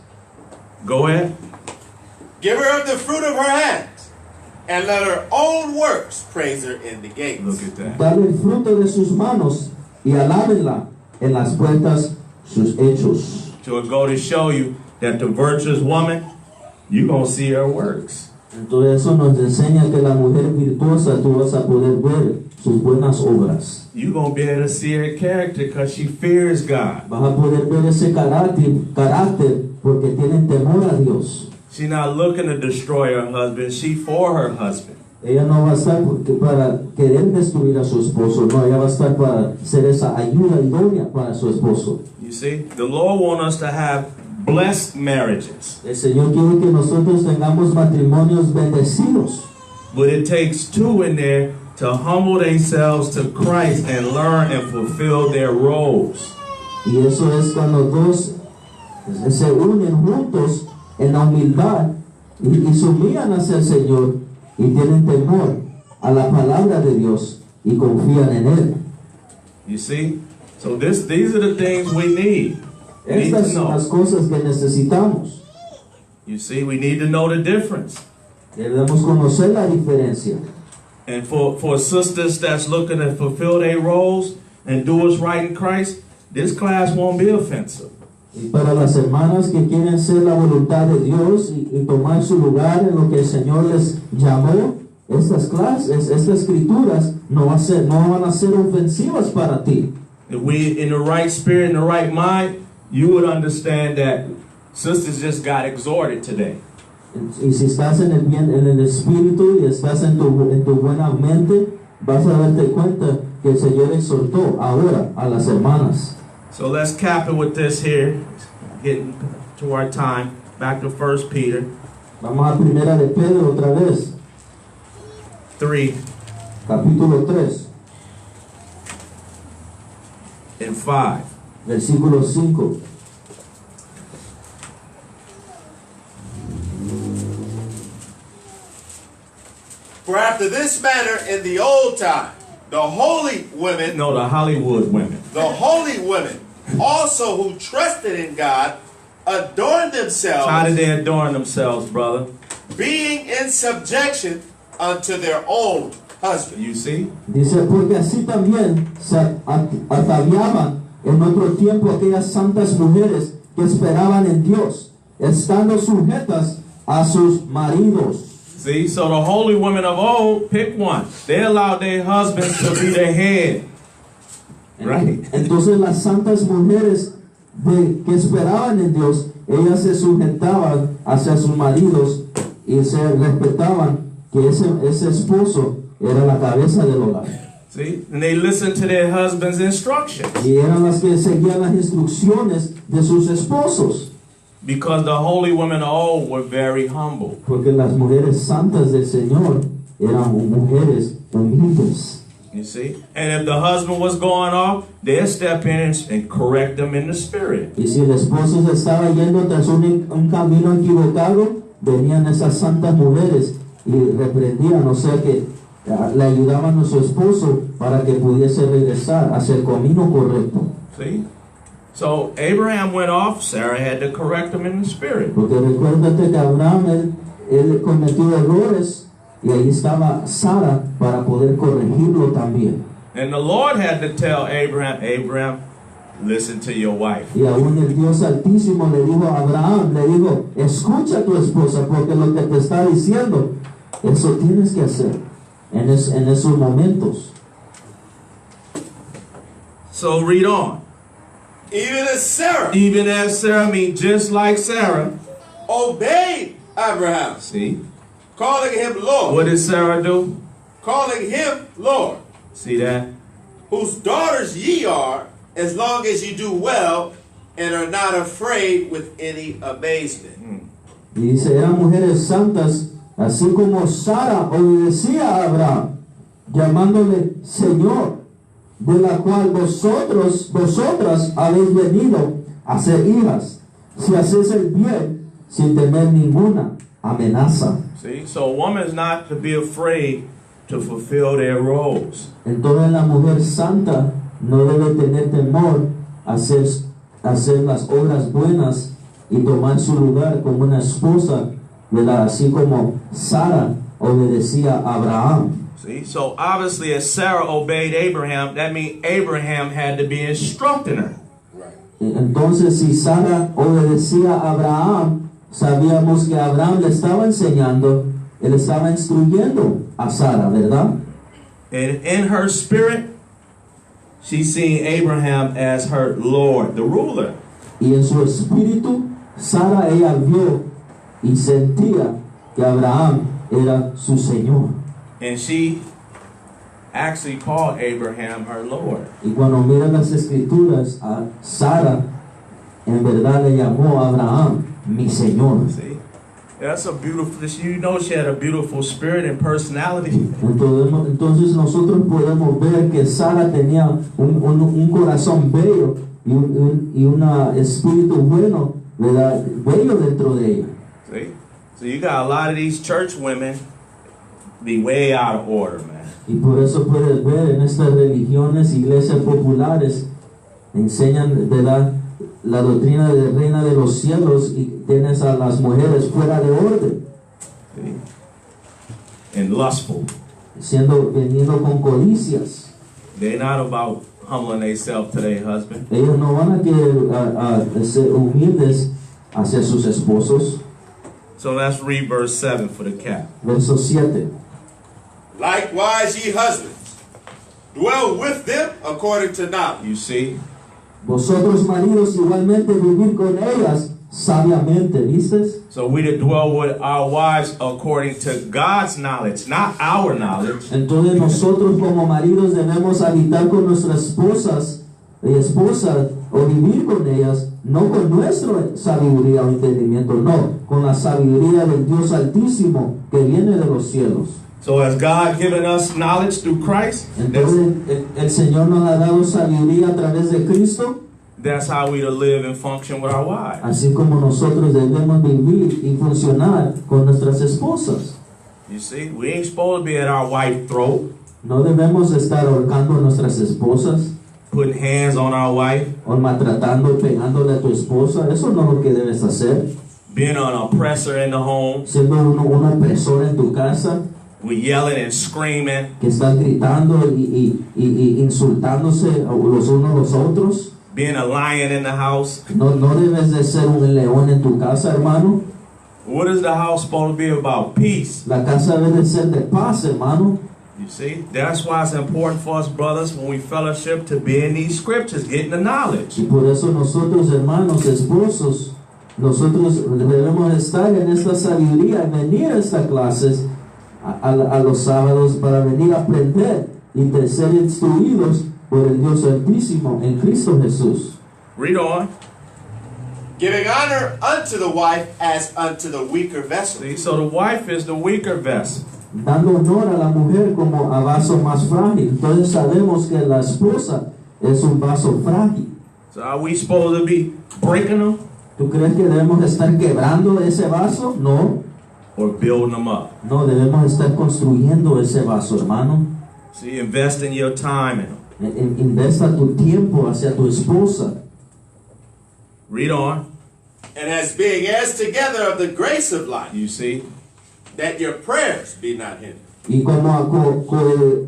Go ahead. Give her of the fruit of her hands, and let her own works praise her in the gates. Look at that. Dale el fruto de sus manos y alábenla en las puertas sus hechos. So it go to show you that the virtuous woman, you're going to see her works. Entonces eso nos enseña que la mujer virtuosa tú vas a poder ver sus buenas obras. You're going to be able to see her character because she fears God. Vas a poder ver ese carácter porque tienen temor a Dios. She's not looking to destroy her husband. She for her husband. Ella no va a estar para querer destruir a su esposo, no, ella va a estar para ser esa ayuda idónea para su esposo. You see, the Lord wants us to have blessed marriages. El Señor quiere que nosotros tengamos matrimonios bendecidos. But it takes two in there to humble themselves to Christ and learn and fulfill their roles. Y eso es cuando dos se unen juntos en la humildad y se humillan hacia el Señor y tienen temor a la palabra de Dios y confían en Él. You see? So these are the things we need. We need to Estas son las know. cosas que necesitamos. You see, we need to know the difference. Debemos conocer la diferencia. And for sisters that's looking to fulfill their roles and do what's right in Christ, this class won't be offensive. Y para las hermanas que quieren ser la voluntad de Dios y tomar su lugar en lo que el Señor les llamó, estas clases, estas escrituras no van a ser ofensivas para ti. If we in the right spirit, in the right mind, you would understand that sisters just got exhorted today. Y si estás en el espíritu y estás en tu buena mente, vas a darte cuenta que el Señor exhortó ahora a las hermanas. So let's cap it with this here, getting to our time. Back to 1 Peter Vamos a Primera de Pedro otra vez, 3 capítulo 3, and 5. versículo 5. For after this manner in the old time, the holy women, No, the Hollywood women. also who trusted in God, adorned How did themselves, they adorn themselves, brother? being in subjection unto their own husband. You see? Dice, porque así también se ataviaban en otro tiempo aquellas santas mujeres que esperaban en Dios, estando sujetas a sus maridos. See? So the holy women of old, pick one. They allowed their husbands to be their head. Right? Entonces las santas mujeres que esperaban en Dios, ellas se sujetaban hacia sus maridos y se respetaban que ese esposo era la cabeza del hogar. See? And they listened to their husband's instructions. Y eran las que seguían las instrucciones de sus esposos. Because the holy women of old were very humble. Porque las mujeres santas del Señor eran mujeres humildes. You see? And if the husband was going off, they'd step in and correct them in the spirit. Y si el esposo se estaba yendo tras un camino equivocado, venían esas santas mujeres y reprendían, o sea que le ayudaban a su esposo para que pudiese regresar hacia el camino correcto. See? So Abraham went off, Sarah had to correct him in the spirit. Porque recuérdate que Abraham, él cometió errores y ahí estaba Sara para poder corregirlo también. And the Lord had to tell Abraham, listen to your wife. Y aún el Dios Altísimo le dijo a Abraham, le dijo, escucha a tu esposa porque lo que te está diciendo, eso tienes que hacer en esos momentos. So read on. Even as Sarah Even as Sarah, just like Sarah. obeyed Abraham, See? calling him Lord, What did Sarah do? calling him Lord, See that? whose daughters ye are, as long as you do well and are not afraid with any amazement. Y dice, eran mujeres santas así como Sara obedecía a Abraham, llamándole Señor, de la cual vosotras habéis venido a ser hijas, si hacéis el bien, sin temer ninguna amenaza. See, so a woman is not to be afraid to fulfill their roles. Entonces la mujer santa no debe tener temor a hacer las obras buenas y tomar su lugar como una esposa, ¿verdad? Así como Sara obedecía a Abraham. See, so obviously as Sarah obeyed Abraham, that means Abraham had to be instructing her. Right. Entonces si Sara obedecía a Abraham, sabíamos que Abraham le estaba enseñando, él estaba instruyendo a Sara, ¿verdad? And in her spirit, she's seeing Abraham as her Lord, the ruler. Y en su espíritu, Sara ella vio y sentía que Abraham era su Señor. And she actually called Abraham her Lord. Y cuando mira las escrituras, a Sara en verdad le llamó a Abraham mi Señor. See? That's a beautiful, you know she had a beautiful spirit and personality. Entonces nosotros podemos ver que Sara tenía un corazón bello y un espíritu bueno, ¿verdad? Bello dentro de ella. See? So you got a lot of these church women be way out of order, man. Y por eso puedes ver en estas religiones, iglesias populares, enseñan, ¿verdad?, la doctrina de reina de los cielos y tienes a las mujeres fuera de orden. See? And lustful. Veniendo con codicias. They're not about humbling themselves to their husband. Ellos no van a querer ser humildes hacia sus esposos. So let's read verse 7 for the cap. Verso 7. Likewise, ye husbands, dwell with them according to knowledge. You see? Vosotros maridos igualmente vivir con ellas sabiamente, ¿vistes? So we to dwell with our wives according to God's knowledge, not our knowledge. Entonces nosotros como maridos debemos habitar con nuestras esposas o vivir con ellas, no con nuestra sabiduría o entendimiento, no, con la sabiduría del Dios Altísimo que viene de los cielos. So has God given us knowledge through Christ? Entonces el Señor nos ha dado sabiduría a través de Cristo. That's how we to live and function with our wives. Así como nosotros debemos vivir y funcionar con nuestras esposas. You see, we ain't supposed to be at our wife's throat, No debemos estar ahorcando a nuestras esposas putting hands on our wife, o maltratando, pegándole a tu esposa. Eso no es lo que debes hacer. being an oppressor in the home, Siendo un opresor en tu casa, we yelling and screaming, que están gritando y insultándose los unos a los otros. being a lion in the house. No debes de ser un león en tu casa, hermano. What is the house supposed to be about? Peace. La casa debe de ser de paz, hermano. You see, that's why it's important for us, brothers, when we fellowship, to be in these scriptures, getting the knowledge. Y por eso nosotros, hermanos, esposos, nosotros debemos estar en esta sabiduría, venir a estas clases a los sábados para venir a aprender y de ser instruidos por el Dios Altísimo en Cristo Jesús. Read on. Giving honor unto the wife as unto the weaker vessel. See, so the wife is the weaker vessel. Dando honor a la mujer como a vaso más frágil. Entonces sabemos que la esposa es un vaso frágil. So are we supposed to be breaking them ¿Tú crees que debemos estar quebrando ese vaso? No. or building them up? No, debemos estar construyendo ese vaso, hermano. See, investing your time in them. Investa tu tiempo hacia tu esposa. Read on. And as being heirs together of the grace of life, You see, that your prayers be not hindered. Y como a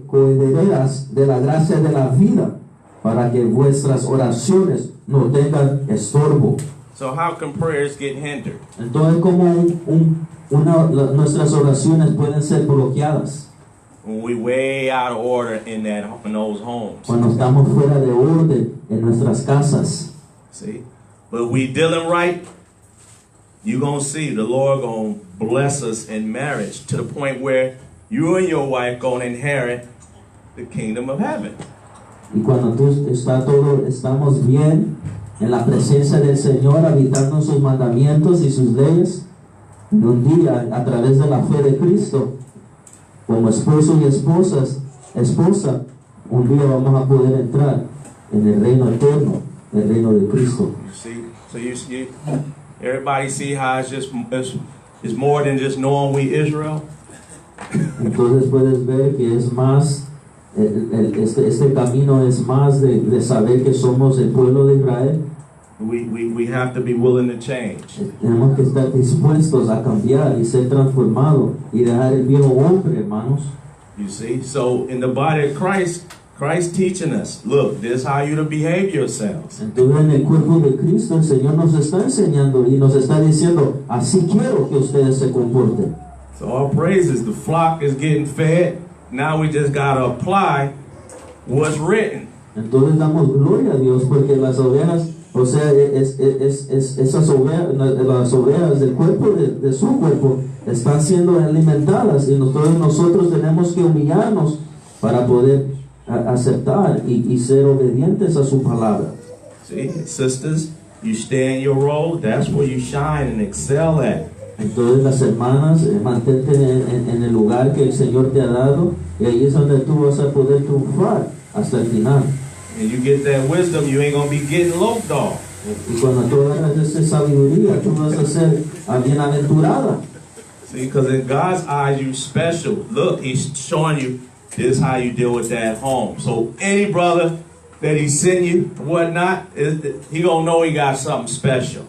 coherederas de la gracia de la vida, para que vuestras oraciones no tengan estorbo. so how can prayers get hindered? Entonces, como nuestras oraciones pueden ser bloqueadas When we way out of order in those homes. cuando estamos fuera de orden en nuestras casas. See, but we dealing right, you gonna see the Lord gonna bless us in marriage to the point where you and your wife gonna inherit the kingdom of heaven. Y cuando estamos bien en la presencia del Señor, habitando sus mandamientos y sus leyes, Y un día, a través de la fe de Cristo, como esposo y esposa, un día vamos a poder entrar en el reino eterno, el reino de Cristo. You see? So you everybody see how it's more than just knowing we Israel? Entonces puedes ver que es más, este camino es más de saber que somos el pueblo de Israel. We have to be willing to change. Tenemos que estar dispuestos a cambiar y ser transformados y dejar el viejo hombre, hermanos. You see? So in the body of Christ teaching us, look, this is how you to behave yourselves. Entonces en el cuerpo de Cristo el Señor nos está enseñando y nos está diciendo, así quiero que ustedes se comporten. So all praises, the flock is getting fed. Now we just got to apply what's written. Entonces damos gloria a Dios porque las ovejas, o sea, esas ovejas, las ovejas del cuerpo de su cuerpo están siendo alimentadas y nosotros tenemos que humillarnos para poder aceptar y ser obedientes a su palabra. See, sisters, you stay in your role. That's where you shine and excel at. Entonces las hermanas, mantente en el lugar que el Señor te ha dado y ahí es donde tú vas a poder triunfar hasta el final. And you get that wisdom, you ain't going to be getting loped off. Y cuando tú agarras esa sabiduría, tú vas a ser bienaventurada. See, because in God's eyes, you special. Look, He's showing you this is how you deal with that at home. So any brother that He send you, whatnot, he going to know he got something special.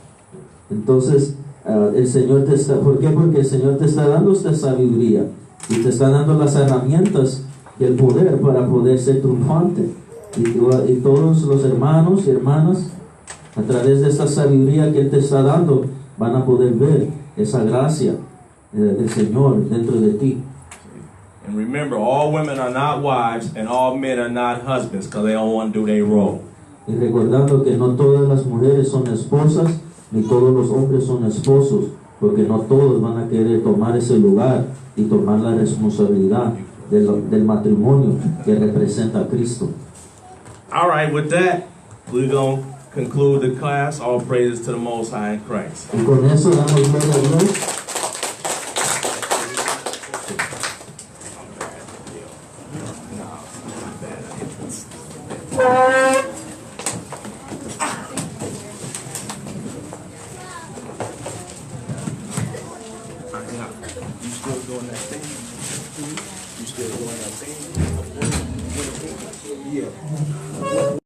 Entonces, el Señor te está, ¿por qué? Porque el Señor te está dando esta sabiduría y te está dando las herramientas y el poder para poder ser triunfante. Y todos los hermanos y hermanas, a través de esta sabiduría que Él te está dando, van a poder ver esa gracia del Señor dentro de ti. And remember, all women are not wives and all men are not husbands because they don't want to do their role. Y recordando que no todas las mujeres son esposas, ni todos los hombres son esposos, porque no todos van a querer tomar ese lugar y tomar la responsabilidad del matrimonio que representa a Cristo. All right, with that, we're going to conclude the class. All praises to the Most High in Christ. Y con eso damos gloria a Dios. You still doing that thing? You still doing that thing? Yeah.